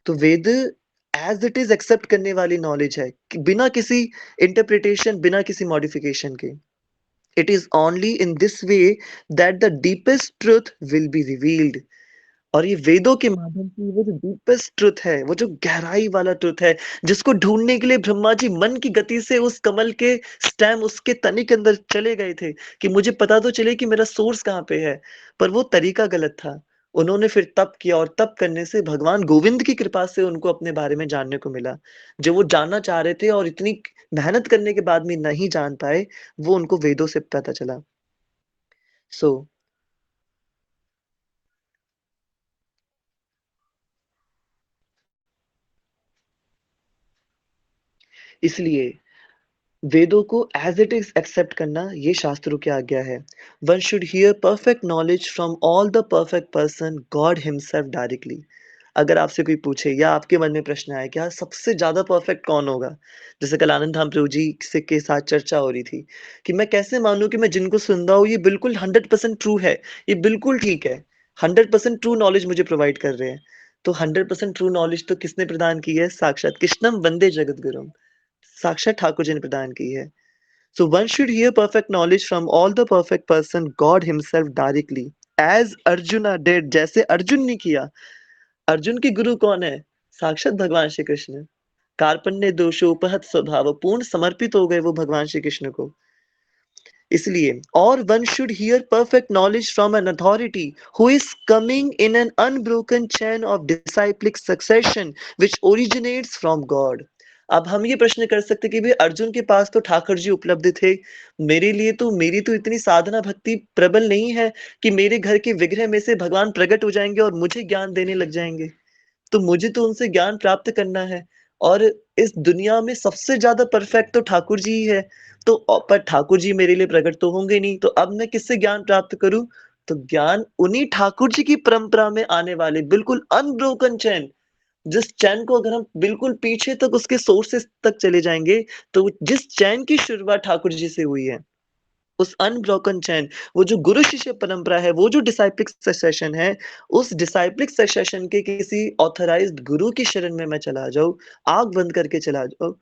तो वेद एज़ इट इज़ एक्सेप्ट करने वाली नॉलेज है कि बिना किसी इंटरप्रिटेशन, बिना किसी मॉडिफिकेशन के। It is only in this way that the deepest truth will be revealed. और ये वेदों के माध्यम से वो जो डीपेस्ट ट्रुथ है, वो जो गहराई वाला ट्रुथ है, जिसको ढूँढने के लिए ब्रह्मा जी मन की गति से उस कमल के स्टेम उसके तने के अंदर चले गए थे कि मुझे पता तो चले कि मेरा सोर्स कहाँ पे है, पर वो तरीका गलत था। उन्होंने फिर तप किया और तप करने से भगवान गोविंद की कृपा से उनको अपने बारे में जानने को मिला। जो वो जानना चाह रहे थे और इतनी मेहनत करने के बाद भी नहीं जान पाए, वो उनको वेदों से पता चला। सो इसलिए वेदों को एज़ इट इज़ एक्सेप्ट करना ये शास्त्रों की आज्ञा है। One should hear perfect knowledge from all the perfect person God himself directly. अगर आपसे कोई पूछे या आपके मन में प्रश्न आए क्या सबसे ज़्यादा परफेक्ट कौन होगा? जैसे कल आनंद धाम प्रभु जी से के साथ चर्चा हो रही थी कि मैं कैसे मानूँ कि मैं जिनको सुन रहा हूँ ये बिल्कुल 100% ट्रू है, ये बिल्कुल ठीक है। 100% ट्रू नॉलेज मुझे प्रोवाइड कर रहे हैं। तो 100% ट्रू नॉलेज तो किसने प्रदान की है? साक्षात कृष्णम वंदे जगद्गुरुम, साक्षात ठाकुर जी ने प्रदान की है। So one should hear perfect knowledge from all the perfect person, God himself directly, as Arjuna did, जैसे अर्जुन ने किया। अर्जुन के गुरु कौन है? साक्षात भगवान श्री कृष्ण। कार्पण्य दोषोपहत स्वभाव, पूर्ण समर्पित हो गए वो भगवान श्री कृष्ण को। इसलिए और one should hear perfect knowledge from an authority who is coming in an unbroken chain of डिसाइप्लिक succession which originates from God. अब हम ये प्रश्न कर सकते कि भाई अर्जुन के पास तो ठाकुर जी उपलब्ध थे, मेरी तो इतनी साधना भक्ति प्रबल नहीं है कि मेरे घर के विग्रह में से भगवान प्रकट हो जाएंगे और मुझे ज्ञान देने लग जाएंगे। तो मुझे तो उनसे ज्ञान प्राप्त करना है और इस दुनिया में सबसे ज्यादा परफेक्ट तो ठाकुर जी ही है। तो पर ठाकुर जी मेरे लिए प्रकट तो होंगे नहीं, तो अब मैं किससे ज्ञान प्राप्त करूं? तो ज्ञान उन्हीं ठाकुर जी की परंपरा में आने वाले बिल्कुल अनब्रोकन चैन, जिस चैन को अगर हम बिल्कुल पीछे तक उसके सोर्सेस तक चले जाएंगे, तो जिस चैन की शुरुआत ठाकुर जी से हुई है, उस अनब्रोकन चैन, वो जो गुरु शिष्य परंपरा है, वो जो डिसाइप्लिक सक्सेशन है, उस डिसाइप्लिक सक्सेशन के किसी ऑथराइज्ड गुरु की शरण में मैं चला जाऊं, आंख बंद करके चला जाऊं,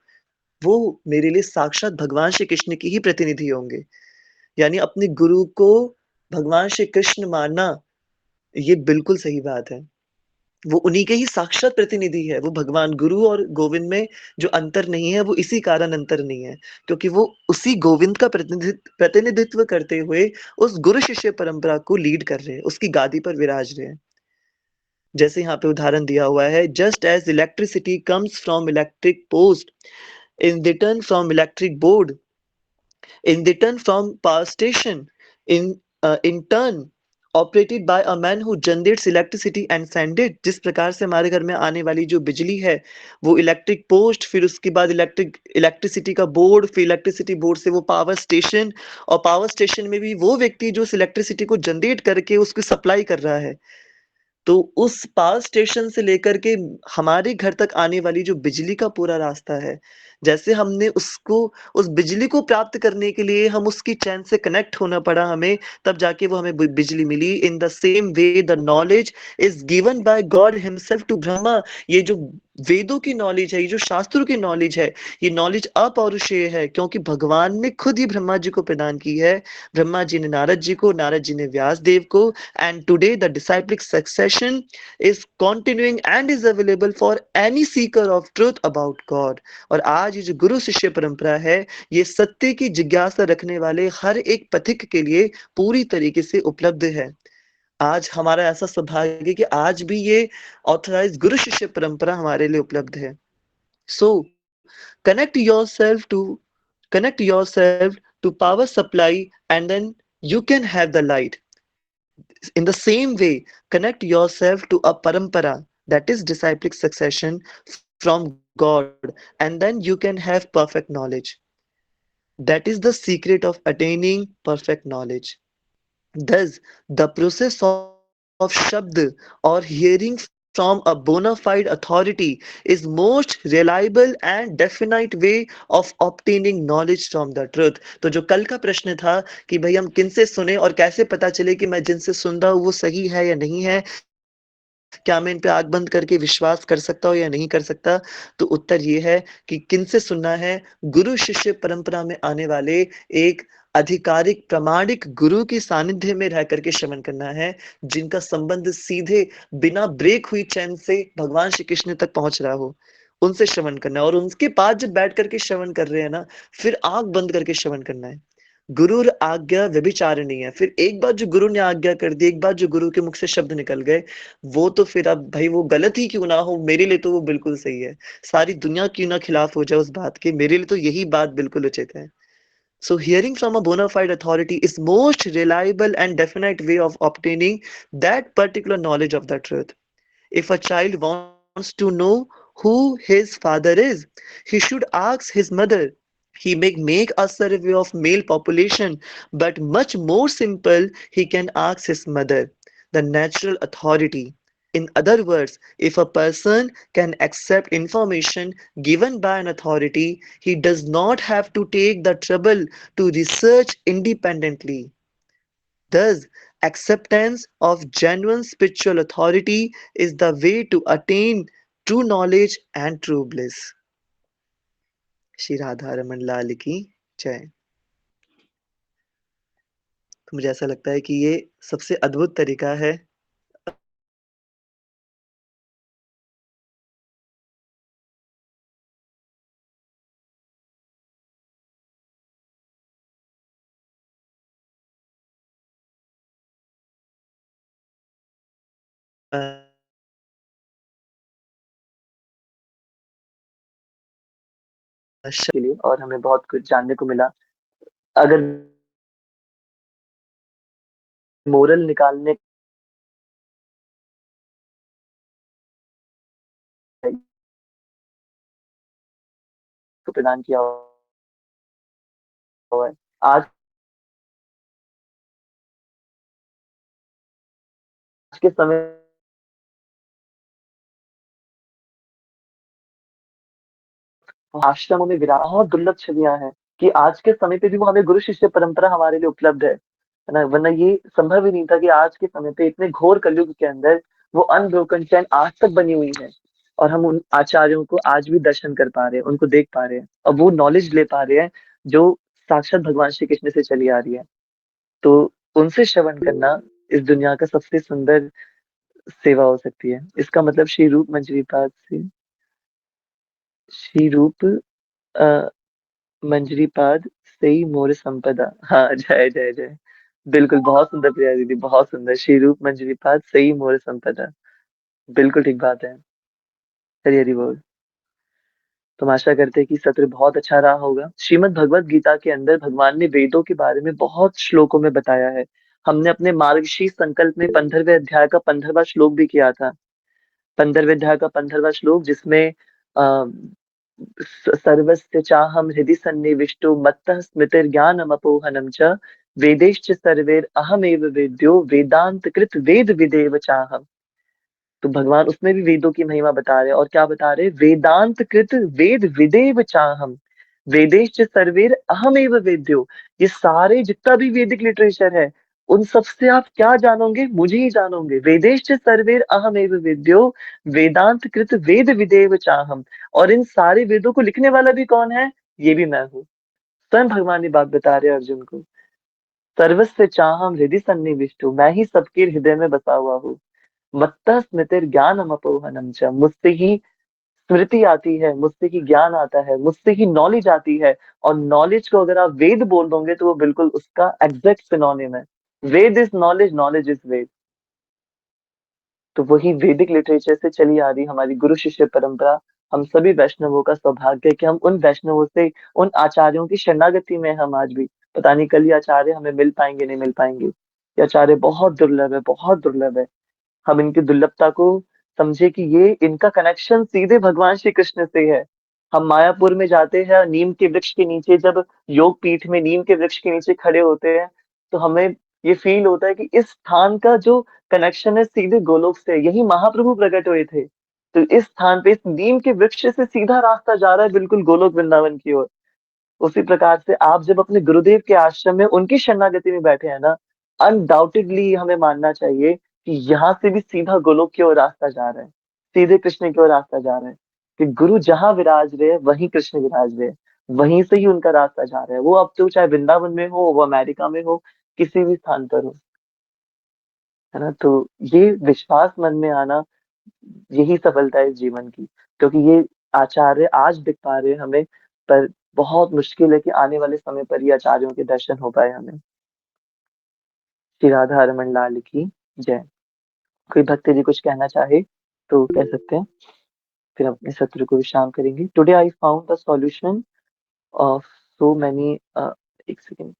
वो मेरे लिए साक्षात भगवान श्री कृष्ण की ही प्रतिनिधि होंगे। यानी अपने गुरु को भगवान श्री कृष्ण मानना, ये बिल्कुल सही बात है। वो उन्हीं के ही साक्षात प्रतिनिधि है। वो भगवान गुरु और गोविंद में जो अंतर नहीं है, वो इसी कारण अंतर नहीं है, क्योंकि वो उसी गोविंद का प्रतिनिधित्व करते हुए उस गुरु शिष्य परंपरा को लीड कर रहे हैं, उसकी गादी पर विराज रहे हैं। जैसे यहाँ पे उदाहरण दिया हुआ है, just as electricity comes from electric post, in return from electric board, in return from power station, in turn operated by a man who generates electricity and send it। जिस प्रकार से हमारे घर में आने वाली जो बिजली है, वो इलेक्ट्रिक पोस्ट, फिर उसके बाद इलेक्ट्रिसिटी का बोर्ड, फिर इलेक्ट्रिसिटी बोर्ड से वो पावर स्टेशन, और पावर स्टेशन में भी वो व्यक्ति जो उस इलेक्ट्रिसिटी को जनरेट करके उसको सप्लाई कर रहा है। तो उस पावर स्टेशन से लेकर के हमारे घर तक आने वाली जो बिजली का पूरा रास्ता है, जैसे हमने उसको, उस बिजली को प्राप्त करने के लिए हम उसकी चैन से कनेक्ट होना पड़ा हमें, तब जाके वो हमें बिजली मिली। In the same way the knowledge is given by God himself to Brahma. ये जो वेदों की नॉलेज है, ये जो शास्त्रों की नॉलेज है, ये नॉलेज अपौरुषेय है, क्योंकि भगवान ने खुद ही ब्रह्मा जी को प्रदान की है। ब्रह्मा जी ने नारद जी को, नारद जी ने व्यास देव को। And today the डिसाइप्लिक succession is continuing and is available for any seeker of truth about God। और आज ये जो गुरु शिष्य परंपरा है, ये सत्य की जिज्ञासा रखने वाले हर एक पथिक के लिए पूरी तरीके से उपलब्ध है। आज हमारा ऐसा सौभाग्य है कि आज भी ये ऑथराइज्ड गुरु शिष्य परंपरा हमारे लिए उपलब्ध है। सो connect yourself to connect yourself to power supply, and then you can have the light. In the same way, connect yourself to a parampara, that is disciplic succession from God, and then you can have perfect knowledge. That is the secret of attaining perfect knowledge. Thus, the process of Shabd or hearing from a bona fide authority is most reliable and definite way of obtaining knowledge from the truth। तो जो कल का प्रश्न था कि भाई हम किनसे सुने और कैसे पता चले कि मैं जिनसे सुन रहा हूँ वो सही है या नहीं है, क्या मैं इन पे आंख बंद करके विश्वास कर सकता हूँ या नहीं कर सकता? तो उत्तर ये है कि किनसे सुनना है? गुरु शिष्य परंपरा में आने वाले एक आधिकारिक प्रामाणिक गुरु के सानिध्य में रह करके श्रवण करना है, जिनका संबंध सीधे बिना ब्रेक हुई चैन से भगवान श्री कृष्ण तक पहुंच रहा हो, उनसे श्रवण करना है। और उनके पास जब बैठ करके श्रवण कर रहे हैं ना, फिर आंख बंद करके श्रवण करना है। गुरुर आज्ञा व्यभिचारिणी है। फिर एक बार जो गुरु ने आज्ञा कर दी, एक बार जो गुरु के मुख से शब्द निकल गए, वो तो फिर अब भाई वो गलत ही क्यों ना हो, मेरे लिए तो वो बिल्कुल सही है। सारी दुनिया क्यों ना खिलाफ हो जाए उस बात के, मेरे लिए तो यही बात बिल्कुल उचित है। So hearing from a bona fide authority is most reliable and definite way of obtaining that particular knowledge of the truth. If a child wants to know who his father is, he should ask his mother. He may make a survey of male population, but much more simple, he can ask his mother, the natural authority. In other words, if a person can accept information given by an authority, he does not have to take the trouble to research independently. Thus, acceptance of genuine spiritual authority is the way to attain true knowledge and true bliss. Shri Radha Raman लाल की जय। तो मुझे ऐसा लगता है कि ये सबसे अद्भुत तरीका है के लिए, और हमें बहुत कुछ जानने को मिला। अगर मोरल निकालने को प्रदान किया हुआ है। आज के समय आश्रमों में विराम बहुत दुर्लभ छवियां हैं कि आज के समय पे भी वो हमें गुरु शिष्य परंपरा हमारे लिए उपलब्ध है ना? वरना ये संभव ही नहीं था कि आज के समय पे इतने घोर कलयुग के अंदर वो अनब्रोकन चैन आज तक बनी हुई है, और हम उन आचार्यों को आज भी दर्शन कर पा रहे हैं, उनको देख पा रहे हैं, और वो नॉलेज ले पा रहे हैं जो साक्षात भगवान श्री कृष्ण से चली आ रही है। तो उनसे श्रवण करना इस दुनिया का सबसे सुंदर सेवा हो सकती है। इसका मतलब श्री रूप मंजरी पाद से श्री रूप मंजरी पाद से ही मोर संपदा। हाँ, जय जय जय। बिल्कुल, बहुत सुंदर प्रिया दीदी, बहुत सुंदर। श्री रूप मंजरी पाद से ही मोर संपदा। बिल्कुल ठीक बात है। हरी हरी बोल। तो हम आशा करते हैं कि सत्र बहुत अच्छा रहा होगा। श्रीमद् भगवत गीता के अंदर भगवान ने वेदों के बारे में बहुत श्लोकों में बताया है। हमने अपने मार्गशीर्ष संकल्प में 15वें अध्याय का 15वां श्लोक भी किया था। 15वें अध्याय का 15वां श्लोक, जिसमें सर्वस्य चाहम हृदि सन्निविष्टो मत्तः स्मृतिर्ज्ञानमपोहनम च वेदैश्च सर्वैर अहमेव वेद्यो वेदांत कृत वेद विदेव चाहम। तो भगवान उसमें भी वेदों की महिमा बता रहे हैं, और क्या बता रहे हैं? वेदांत कृत वेद विदेव चाहम वेदेश्च सर्वैर अहमेव वेद्यो। ये सारे जितना भी वैदिक लिटरेचर है, उन सब से आप क्या जानोगे? मुझे ही जानोगे। वेदेश्च सर्वैर अहमेव वेद्यो वेदांत कृत वेद विदेव चाहम। और इन सारे वेदों को लिखने वाला भी कौन है? ये भी मैं हूँ। स्वयं भगवान ये बात बता रहे हैं अर्जुन को। सर्वस्य चाहम हृदि सन्निविष्टो, मैं ही सबके हृदय में बसा हुआ हूँ। मत्तः स्मृतिर्ज्ञानम अपोहनम च, मुझसे ही स्मृति आती है, मुझसे ही ज्ञान आता है, मुझसे ही नॉलेज आती है। और नॉलेज को अगर आप वेद बोल दोगे तो वो बिल्कुल उसका एग्जैक्ट सिनोनिम है। वेद इज नॉलेज, नॉलेज इज वेद। तो वही वैदिक लिटरेचर से चली आ रही हमारी गुरु शिष्य परंपरा। हम सभी वैष्णवों का सौभाग्य है कि हम उन वैष्णवों से, उन आचार्यों की शरणागति में हम आज भी। पता नहीं कल ये आचार्य हमें मिल पाएंगे नहीं मिल पाएंगे। ये आचार्य बहुत दुर्लभ है, बहुत दुर्लभ है। हम इनकी दुर्लभता को समझे कि ये इनका कनेक्शन सीधे भगवान श्री कृष्ण से है। हम मायापुर में जाते हैं, नीम के वृक्ष के नीचे, जब योग पीठ में नीम के वृक्ष के नीचे खड़े होते हैं, तो हमें ये फील होता है कि इस स्थान का जो कनेक्शन है सीधे गोलोक से, यही महाप्रभु प्रकट हुए थे। तो इस स्थान पे, इस नीम के वृक्ष से सीधा रास्ता जा रहा है बिल्कुल गोलोक वृंदावन की ओर। उसी प्रकार से आप जब अपने गुरुदेव के आश्रम में उनकी शरणागति में बैठे हैं ना, अनडाउटेडली हमें मानना चाहिए कि यहाँ से भी सीधा गोलोक की ओर रास्ता जा रहा है, सीधे कृष्ण की ओर रास्ता जा रहा है। कि गुरु जहां विराज रहे हैं वहीं कृष्ण विराज रहे हैं, वहीं से ही उनका रास्ता जा रहा है। वो अब तो चाहे वृंदावन में हो, वो अमेरिका में हो, किसी भी स्थान पर हो, है ना? तो ये विश्वास मन में आना, यही सफलता है इस जीवन की। क्योंकि ये आचार्य आज दिख पा रहे हैं हमें, पर बहुत मुश्किल है कि आने वाले समय पर ये आचार्यों के दर्शन हो पाए हमें। श्री राधा रमन लाल की जय। कोई भक्त जी कुछ कहना चाहे तो कह सकते हैं, फिर हम अपने सत्र को विश्राम करेंगे। Today I found the solution of so many, एक second.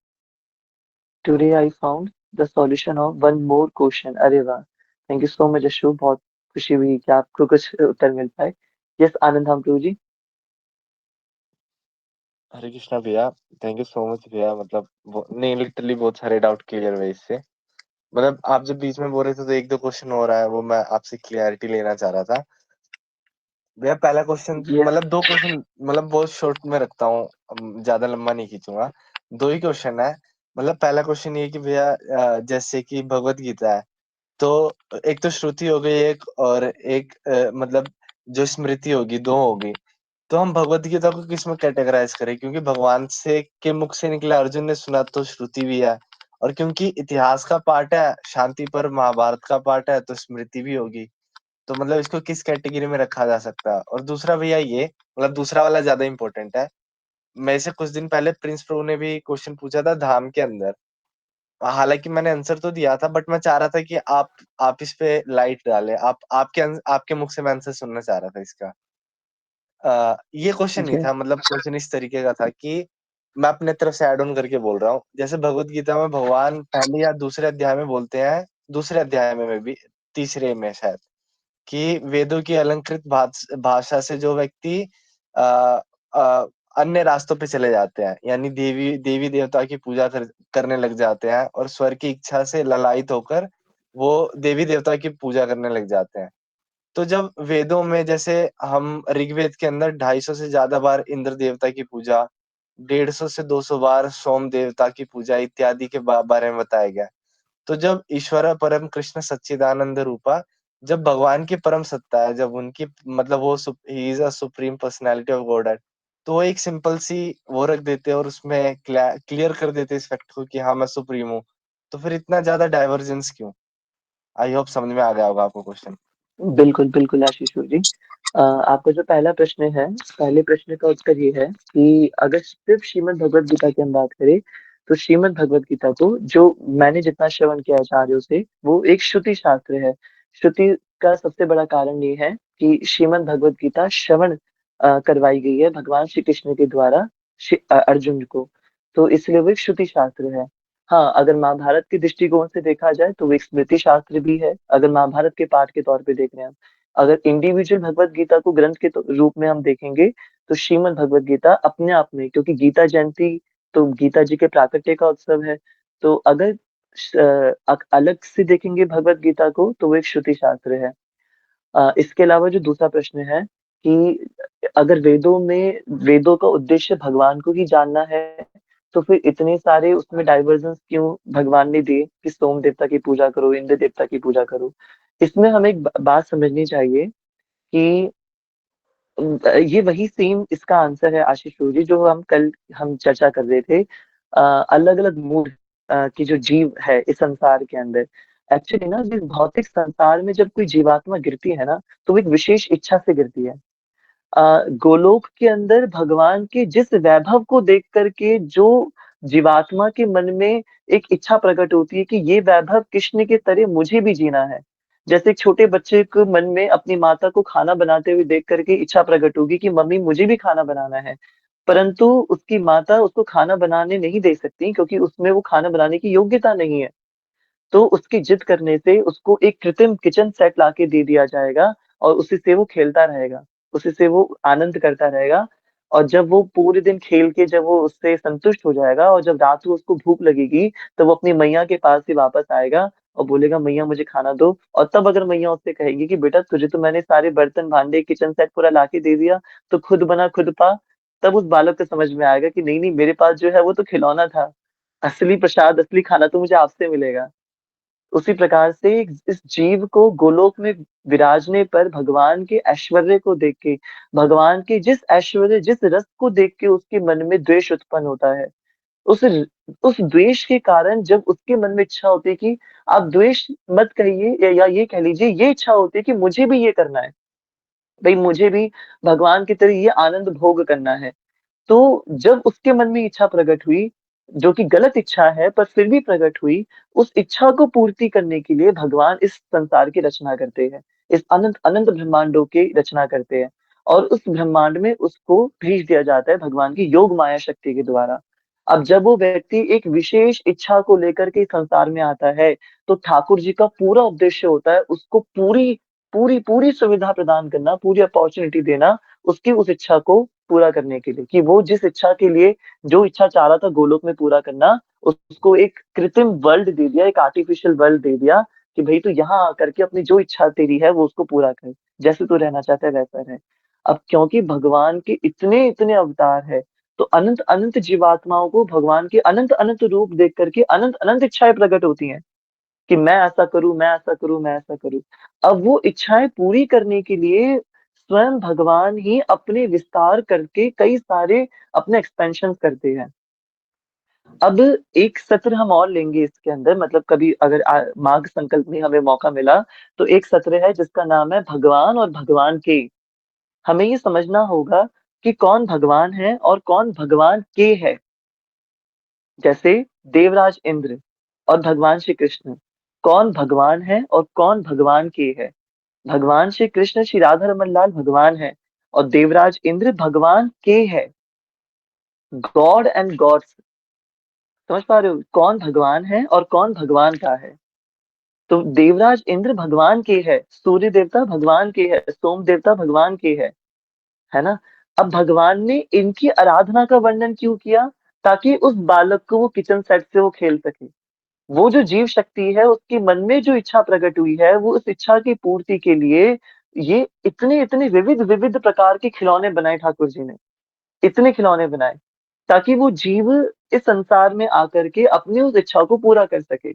Today I found the solution of one more question. अरे वाह, thank you so much Ashu, बहुत खुशी हुई कि आपको कुछ उत्तर मिल पाए। यस आनंद हम प्रभु जी। हरे कृष्णा भैया, थैंक यू सो मच भैया। मतलब नहीं, लिटरली बहुत सारे डाउट क्लियर हुए इससे। मतलब आप जब बीच में बोल रहे थे तो एक दो क्वेश्चन हो रहा है, वो मैं आपसे क्लियरिटी लेना चाह रहा था भैया। पहला क्वेश्चन, यस मतलब दो क्वेश्चन, मतलब बहुत शॉर्ट में रखता हूँ, ज्यादा लंबा नहीं खींचूंगा। दो ही क्वेश्चन है। मतलब पहला क्वेश्चन ये कि भैया जैसे कि भगवत गीता है, तो एक तो श्रुति हो गई एक और एक मतलब जो स्मृति होगी, 2 होगी। तो हम भगवत गीता को किसमें कैटेगराइज़ करें? क्योंकि भगवान से के मुख से निकला अर्जुन ने सुना तो श्रुति भी है और क्योंकि इतिहास का पार्ट है, शांति पर्व महाभारत का पार्ट है तो स्मृति भी होगी। तो मतलब इसको किस कैटेगरी में रखा जा सकता है? और दूसरा भैया ये मतलब दूसरा वाला ज़्यादा इम्पोर्टेंट है। मेरे से कुछ दिन पहले प्रिंस प्रभु ने भी क्वेश्चन पूछा था धाम के अंदर। हालाँकि मैंने आंसर तो दिया था बट मैं चाह रहा था कि आप इस पे लाइट डालें। आपके मुख से मैं आंसर सुनना चाह रहा था इसका। ये क्वेश्चन ठीक नहीं है। था मतलब क्वेश्चन इस तरीके का था कि मैं अपने तरफ से ऐड ऑन करके बोल रहा हूँ। जैसे भगवत गीता में भगवान पहले या दूसरे अध्याय में बोलते हैं, दूसरे अध्याय में भी तीसरे में शायद, कि वेदों की अलंकृत भाषा से जो व्यक्ति अ अ, अन्य रास्तों पे चले जाते हैं, यानी देवी-देवता की पूजा करने लग जाते हैं और स्वर्ग की इच्छा से ललायित होकर वो देवी-देवता की पूजा करने लग जाते हैं। तो जब वेदों में जैसे हम ऋग्वेद के अंदर 250 से ज़्यादा बार इंद्र देवता की पूजा, 150 से 200 बार सोम देवता की पूजा इत्यादि के बारे में बताया गया है। तो जब ईश्वर परम कृष्ण सच्चिदानंद रूपा, जब भगवान की परम सत्ता है, जब उनकी मतलब वो he is a supreme personality of God, तो वो एक सिंपल सी वो रख देते हैं और उसमें क्लियर कर देते हैं इस फैक्ट को कि हाँ, मैं सुप्रीम हूँ। तो फिर इतना ज़्यादा डाइवर्जेंस क्यों? आई होप समझ में आ गया होगा आपको क्वेश्चन। बिल्कुल, बिल्कुल आशीष जी। आपका जो पहला प्रश्न है, पहले प्रश्न का उत्तर ये है कि अगर सिर्फ़ श्रीमद् भगवद गीता की हम बात करें, तो श्रीमद् भगवद गीता को जो मैंने जितना श्रवण किया आचार्यों से, वो एक श्रुति शास्त्र है। श्रुति का सबसे बड़ा कारण ये है कि श्रीमद् भगवद गीता श्रवण करवाई गई है भगवान श्री कृष्ण के द्वारा अर्जुन को, तो इसलिए वो एक श्रुति शास्त्र है। हाँ, अगर महाभारत के दृष्टिकोण से देखा जाए तो वो एक स्मृति शास्त्र भी है, अगर महाभारत के पाठ के तौर पे देख रहे हैं हम। अगर इंडिविजुअल भगवत गीता को ग्रंथ के रूप में हम देखेंगे, तो श्रीमद् भगवत गीता अपने आप में, क्योंकि गीता जयंती तो गीता जी के प्राकट्य का उत्सव है, तो अगर अलग से देखेंगे भगवत गीता को तो वो एक श्रुति शास्त्र है। इसके अलावा जो दूसरा प्रश्न है कि अगर वेदों का उद्देश्य भगवान को ही जानना है, तो फिर इतने सारे उसमें डाइवर्जन्स क्यों भगवान ने दिए कि सोम देवता की पूजा करो, इंद्र देवता की पूजा करो। इसमें हमें एक बात समझनी चाहिए कि ये वही सेम इसका आंसर है आशीष जी, जो हम चर्चा कर रहे थे, अलग अलग मूड की जो जीव है इस संसार के अंदर। एक्चुअली ना, जिस भौतिक संसार में जब कोई जीवात्मा गिरती है ना, तो वो एक विशेष इच्छा से गिरती है। गोलोक के अंदर भगवान के जिस वैभव को देख करके जो जीवात्मा के मन में एक इच्छा प्रकट होती है कि ये वैभव कृष्ण के तरह मुझे भी जीना है। जैसे एक छोटे बच्चे के मन में अपनी माता को खाना बनाते हुए देख करके इच्छा प्रकट होगी कि मम्मी मुझे भी खाना बनाना है, परंतु उसकी माता उसको खाना बनाने नहीं दे सकती क्योंकि उसमें वो खाना बनाने की योग्यता नहीं है। तो उसकी जिद करने से उसको एक कृत्रिम किचन सेट लाके दे दिया जाएगा और उसी से वो खेलता रहेगा, उसी से वो आनंद करता रहेगा। और जब वो पूरे दिन खेल के जब वो उससे संतुष्ट हो जाएगा और जब रात को उसको भूख लगेगी, तो वो अपनी मैया के पास ही वापस आएगा और बोलेगा मैया मुझे खाना दो। और तब अगर मैया उससे कहेगी कि बेटा तुझे तो मैंने सारे बर्तन भांडे किचन सेट पूरा लाके दे दिया, तो खुद बना खुद पा। तब उस बालक को समझ में आएगा कि नहीं नहीं, मेरे पास जो है वो तो खिलौना था, असली प्रसाद असली खाना तो मुझे आपसे मिलेगा। उसी प्रकार से इस जीव को गोलोक में विराजने पर भगवान के ऐश्वर्य को देख के, भगवान के जिस ऐश्वर्य जिस रस को देख के उसके मन में द्वेष उत्पन्न होता है। उस उस द्वेष के कारण जब उसके मन में इच्छा होती है कि आप द्वेष मत कहिए, या ये कह लीजिए, ये इच्छा होती है कि मुझे भी ये करना है, भाई मुझे भी भगवान की तरह ये आनंद भोग करना है। तो जब उसके मन में इच्छा प्रकट हुई, जो कि गलत इच्छा है पर फिर भी प्रकट हुई, उस इच्छा को पूर्ति करने के लिए भगवान इस संसार की रचना करते हैं, इस अनंत अनंत ब्रह्मांडों की रचना करते हैं। और उस ब्रह्मांड में उसको भेज दिया जाता है भगवान की योग माया शक्ति के द्वारा। अब जब वो व्यक्ति एक विशेष इच्छा को लेकर के इस संसार में आता है, तो ठाकुर जी का पूरा उद्देश्य होता है उसको पूरी पूरी पूरी सुविधा प्रदान करना, पूरी अपॉर्चुनिटी देना, उसकी उस इच्छा को पूरा करने के लिए, कि वो जिस इच्छा के लिए, जो इच्छा चाह रहा था गोलोक में पूरा करना, उसको एक कृत्रिम वर्ल्ड दे दिया, एक आर्टिफिशियल वर्ल्ड दे दिया कि भाई तू यहाँ आकर के अपनी जो इच्छा तेरी है वो उसको पूरा कर, जैसे तू रहना चाहता है वैसा रह। अब क्योंकि भगवान के इतने इतने अवतार है, तो अनंत अनंत जीवात्माओं को भगवान के अनंत अनंत रूप देख करके अनंत अनंत इच्छाएं प्रकट होती हैं कि मैं ऐसा करूं, मैं ऐसा करूं, मैं ऐसा करूं। अब वो इच्छाएं पूरी करने के लिए स्वयं भगवान ही अपने विस्तार करके कई सारे अपने एक्सपेंशन करते हैं। अब एक सत्र हम और लेंगे इसके अंदर, मतलब कभी अगर माघ संकल्प में हमें मौका मिला तो एक सत्र है जिसका नाम है भगवान और भगवान के। हमें ये समझना होगा कि कौन भगवान है और कौन भगवान के है। जैसे देवराज इंद्र और भगवान श्री कृष्ण, कौन भगवान है और कौन भगवान के है। भगवान श्री कृष्ण श्री राधा रमन लाल भगवान है और देवराज इंद्र भगवान के है, गॉड एंड गॉड्स। समझ पा रहे हो कौन भगवान है और कौन भगवान का है। तो देवराज इंद्र भगवान के है, सूर्य देवता भगवान के है, सोम देवता भगवान के है ना। अब भगवान ने इनकी आराधना का वर्णन क्यों किया? ताकि उस बालक को वो किचन सेट से वो खेल सके। वो जो जीव शक्ति है उसके मन में जो इच्छा प्रकट हुई है, वो उस इच्छा की पूर्ति के लिए ये इतने इतने विविध विविध प्रकार के खिलौने बनाए ठाकुर जी ने। इतने खिलौने बनाए ताकि वो जीव इस संसार में आकर के अपनी उस इच्छा को पूरा कर सके,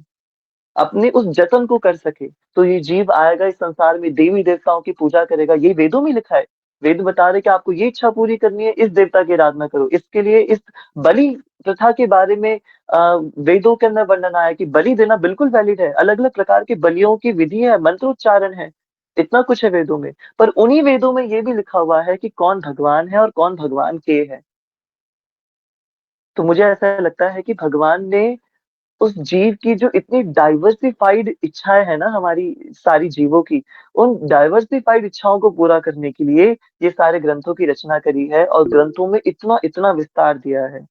अपने उस जतन को कर सके। तो ये जीव आएगा इस संसार में, देवी देवताओं की पूजा करेगा। ये वेदों में लिखा है। वेद बता रहे कि आपको ये इच्छा पूरी करनी है, इस देवता की आराधना करो। इसके लिए इस बलि प्रथा के बारे में वेदों के अंदर वर्णन आया कि बलि देना बिल्कुल वैलिड है। अलग अलग प्रकार की बलियों की विधि है, मंत्रोच्चारण है, इतना कुछ है वेदों में। पर उन्हीं वेदों में ये भी लिखा हुआ है कि कौन भगवान है और कौन भगवान के है। तो मुझे ऐसा लगता है कि भगवान ने उस जीव की जो इतनी डाइवर्सिफाइड इच्छाएं है ना, हमारी सारी जीवों की, उन डाइवर्सिफाइड इच्छाओं को पूरा करने के लिए ये सारे ग्रंथों की रचना करी है और ग्रंथों में इतना इतना विस्तार दिया है।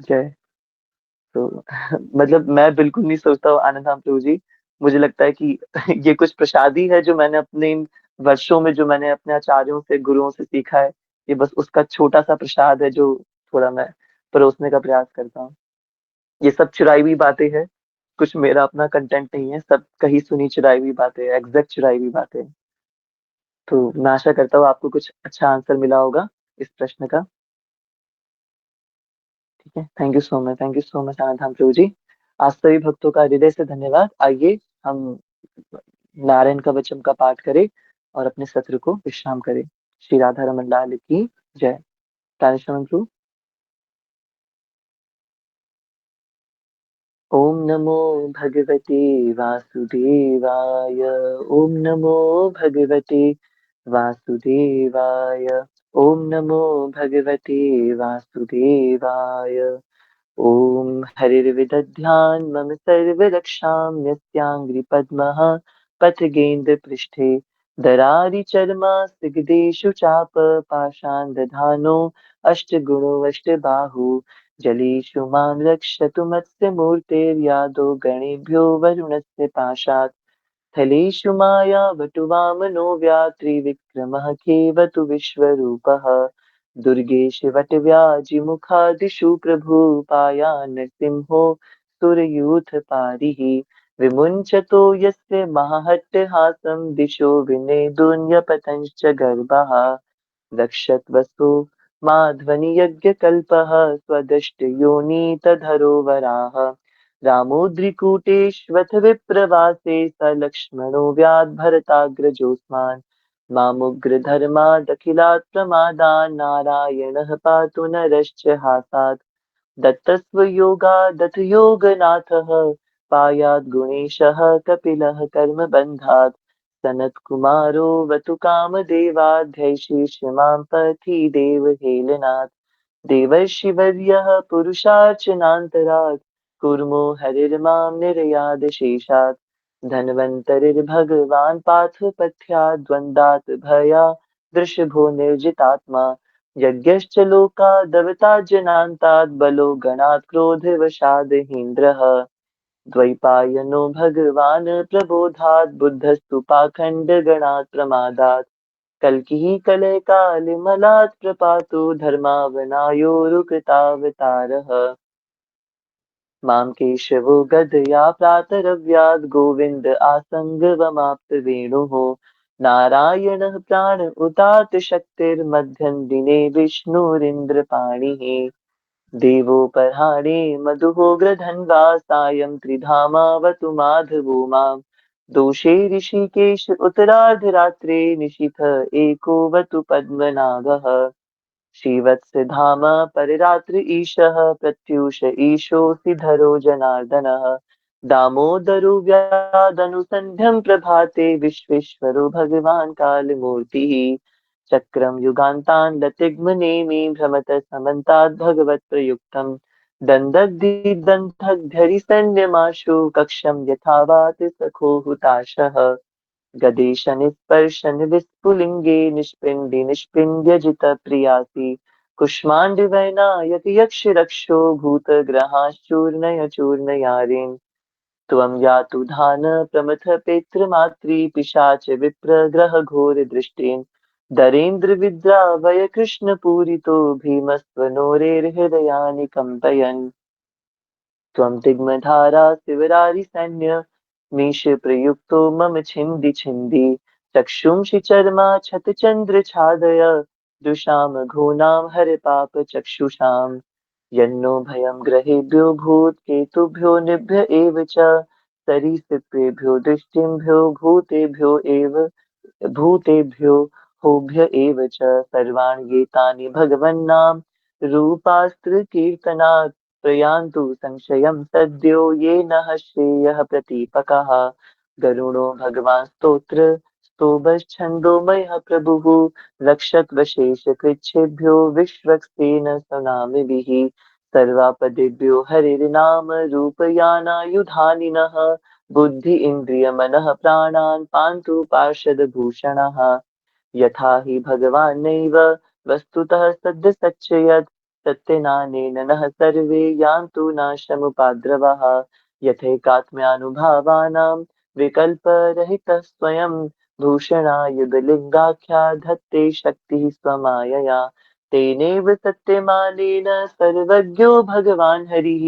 जय। तो मतलब मैं बिल्कुल नहीं सोचता हूँ आनंद राम प्रभु जी। मुझे लगता है कि ये कुछ प्रसादी है जो मैंने अपने इन वर्षों में, जो मैंने अपने आचार्यों से गुरुओं से सीखा है। ये बस उसका छोटा सा प्रसाद है जो थोड़ा मैं परोसने का प्रयास करता हूँ। ये सब चुराई हुई बातें हैं, कुछ मेरा अपना कंटेंट नहीं है, सब कहीं सुनी चुराई हुई बातें हैं, एग्जैक्ट चुराई हुई बातें हैं। तो मैं आशा करता हूँ आपको कुछ अच्छा आंसर मिला होगा इस प्रश्न का। ठीक है, thank you so much, thank you so much Anand Dham Prabhu ji. आज सभी भक्तों का हृदय से धन्यवाद। आइए हम नारायण कवचम का पाठ करें और अपने सत्र को विश्राम करें। श्री राधा रमन लाल की जय। राधेश्याम प्रभु। ओम नमो भगवते वासुदेवाय। ओम नमो भगवते वासुदेवाय। ओम नमो भगवते वासुदेवाय। ओम हरिर्विदध्यान् मम सर्वरक्षां यस्याङ्घ्रिपद्मः पथगेन्द्रपृष्ठे दरारिचर्मास्तिगदेषु चाप पाषाणदधानो अष्टगुणोऽष्टबाहु जलेषु मां रक्षतु मत्स्यमूर्तेर्यादो गणेभ्यो वरुणस्य पाशात् स्थलेषु मायावटुवामनो व्यात्रिविक्रमः खेवतु विश्वरूपः दुर्गेश वटव्याजिमुखादिषु प्रभुपाया नृसिंहो सुरयूथपारिः विमुञ्चतो यस्य महाट्टहासं दिशो विनेदुन्यपतंश्च गर्भः रक्षद्वसो माध्वनियज्ञकल्पः स्वदष्टयोनितधरो वराः रामोद्रिकूटेष्वथ विप्रवासे स लक्ष्मणो व्याद्भरताग्रजोऽस्मान् मामुग्रधर्मादखिलात् प्रमादान् नारायणः पातु नरश्च हासात् दत्तस्व योगादथ योगनाथः पायात् गुणेशः कपिलः कर्मबन्धात् सनत्कुमारोऽवतु कामदेवाध्यैषेष्यमां पथि देवहेलनात् देवर्षिवर्यः पुरुषार्चनान्तरात् कुर्मो हरिर्मां निर्यादशेषात् धन्वन्तरिर्भगवान् पार्थपथ्यात् द्वन्द्वात् भयादृशभो निर्जितात्मा यज्ञश्च लोकादवता जनान्तात् बलो गणात् क्रोधवशादहीन्द्रः द्वैपायनो भगवान् प्रबोधात् बुद्धस्तु पाखण्डगणात् प्रमादात् कल्किः कलयकालिमलात् प्रपातो धर्मावनायोरुकृतावतारः मां केशवो गदया प्रातरव्यात् गोविन्द आसङ्गवमाप्तवेणुः नारायणः प्राण उतात शक्तिर्मध्यं दिने विष्णुरिन्द्रपाणिः देवोपहारे मधुहोग्रधन्वा सायं त्रिधामावतु माधवो माम् दोषे ऋषिकेश उत्तरार्धरात्रे निशीथ एकोऽवतु पद्मनाभः श्रीवत्सधाम पररात्रि ईशः प्रत्यूष ईशोऽसि धरो जनार्दनः दामोदरो व्यादनुसन्ध्यं प्रभाते विश्वेश्वरो भगवान् कालमूर्तिः चक्रं युगान्तान् लतिग्मनेमि भ्रमत समन्ताद् भगवत्प्रयुक्तम् दन्तग्धिदन्तघ्धरिसन्न्यमाशु कक्षं यथावात् सखो हुताशः गदेशनिस्पर्शन विस्फुलिङ्गे निष्पिण्डि निष्पिन्द्यजितप्रियासि कुष्माण्डवैनायक यक्षरक्षो भूतग्रहाश्चूर्णय चूर्णयारिन् त्वं यातु धान प्रमथपेत्रमात्री पिशाच विप्रग्रहघोरदृष्टिन् दरेन्द्रविद्रावय कृष्णपूरितो भीमस्त्वनोरेर्हृदयानि कम्पयन् त्वं दिग्मधारा शिवरारिसैन्य मीशप्रयुक्तो मम छिन्दि छिन्दि चक्षुंषि चर्मा छतचन्द्रछादय दृशां घूनां हर पापचक्षुषाम् यन्नो भयं ग्रहेभ्यो भूत्केतुभ्यो निभ्य एव च सरीसृपेभ्यो दृष्टिम्भ्यो भूतेभ्यो होभ्य एव च सर्वाणि एतानि भगवन्नाम रूपास्त्रकीर्तनात् प्रयान्तु संशयं सद्यो ये नः श्रेयः प्रतीपकः गरुणो भगवान् स्तोभश्छन्दोमयः प्रभुः रक्षत्वशेषकृच्छ्रेभ्यो विश्वक्सेन स्वनामभिः सर्वापदेभ्यो हरिर्नाम रूपयानायुधानि नः बुद्धि इन्द्रियमनः प्राणान् पान्तु पार्षदभूषणः यथा हि भगवान्नैव वस्तुतः सद्यसच्चयत् सत्यनानेन नः सर्वे यान्तु नाशमुपाद्रवः यथैकात्म्यानुभावानां विकल्परहितः स्वयं भूषणायुधलिङ्गाख्या धत्ते शक्तिः स्वमायया तेनैव सत्यमानेन सर्वज्ञो भगवान् हरिः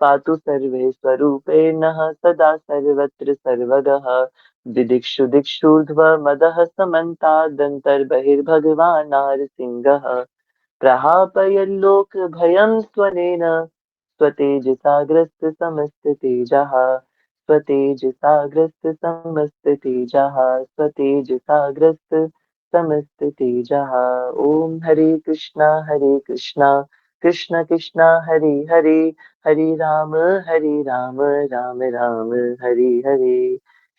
पातु सर्वे स्वरूपेणः सदा सर्वत्र सर्वगः दिदिक्षु दिक्षूर्ध्वमदः समन्तादन्तर्बहिर्भगवान् नारसिंहः प्रहापयल्लोकभयं त्वनेन स्वतेजसाग्रस्तसमस्ततेजः स्वतेजसाग्रस्तसमस्ततेजः ॐ हरे कृष्णा कृष्ण कृष्ण हरे हरे हरे राम राम राम हरे हरे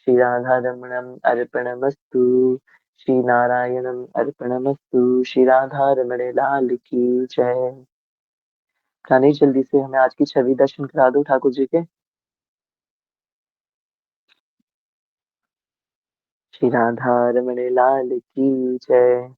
श्री राधारमणम् अर्पणमस्तु श्री नारायणम् अर्पणमस्तु श्री राधारमण लाल की जय। रानी जल्दी से हमें आज की छवि दर्शन करा दो ठाकुर जी के। श्री राधारमण लाल की जय।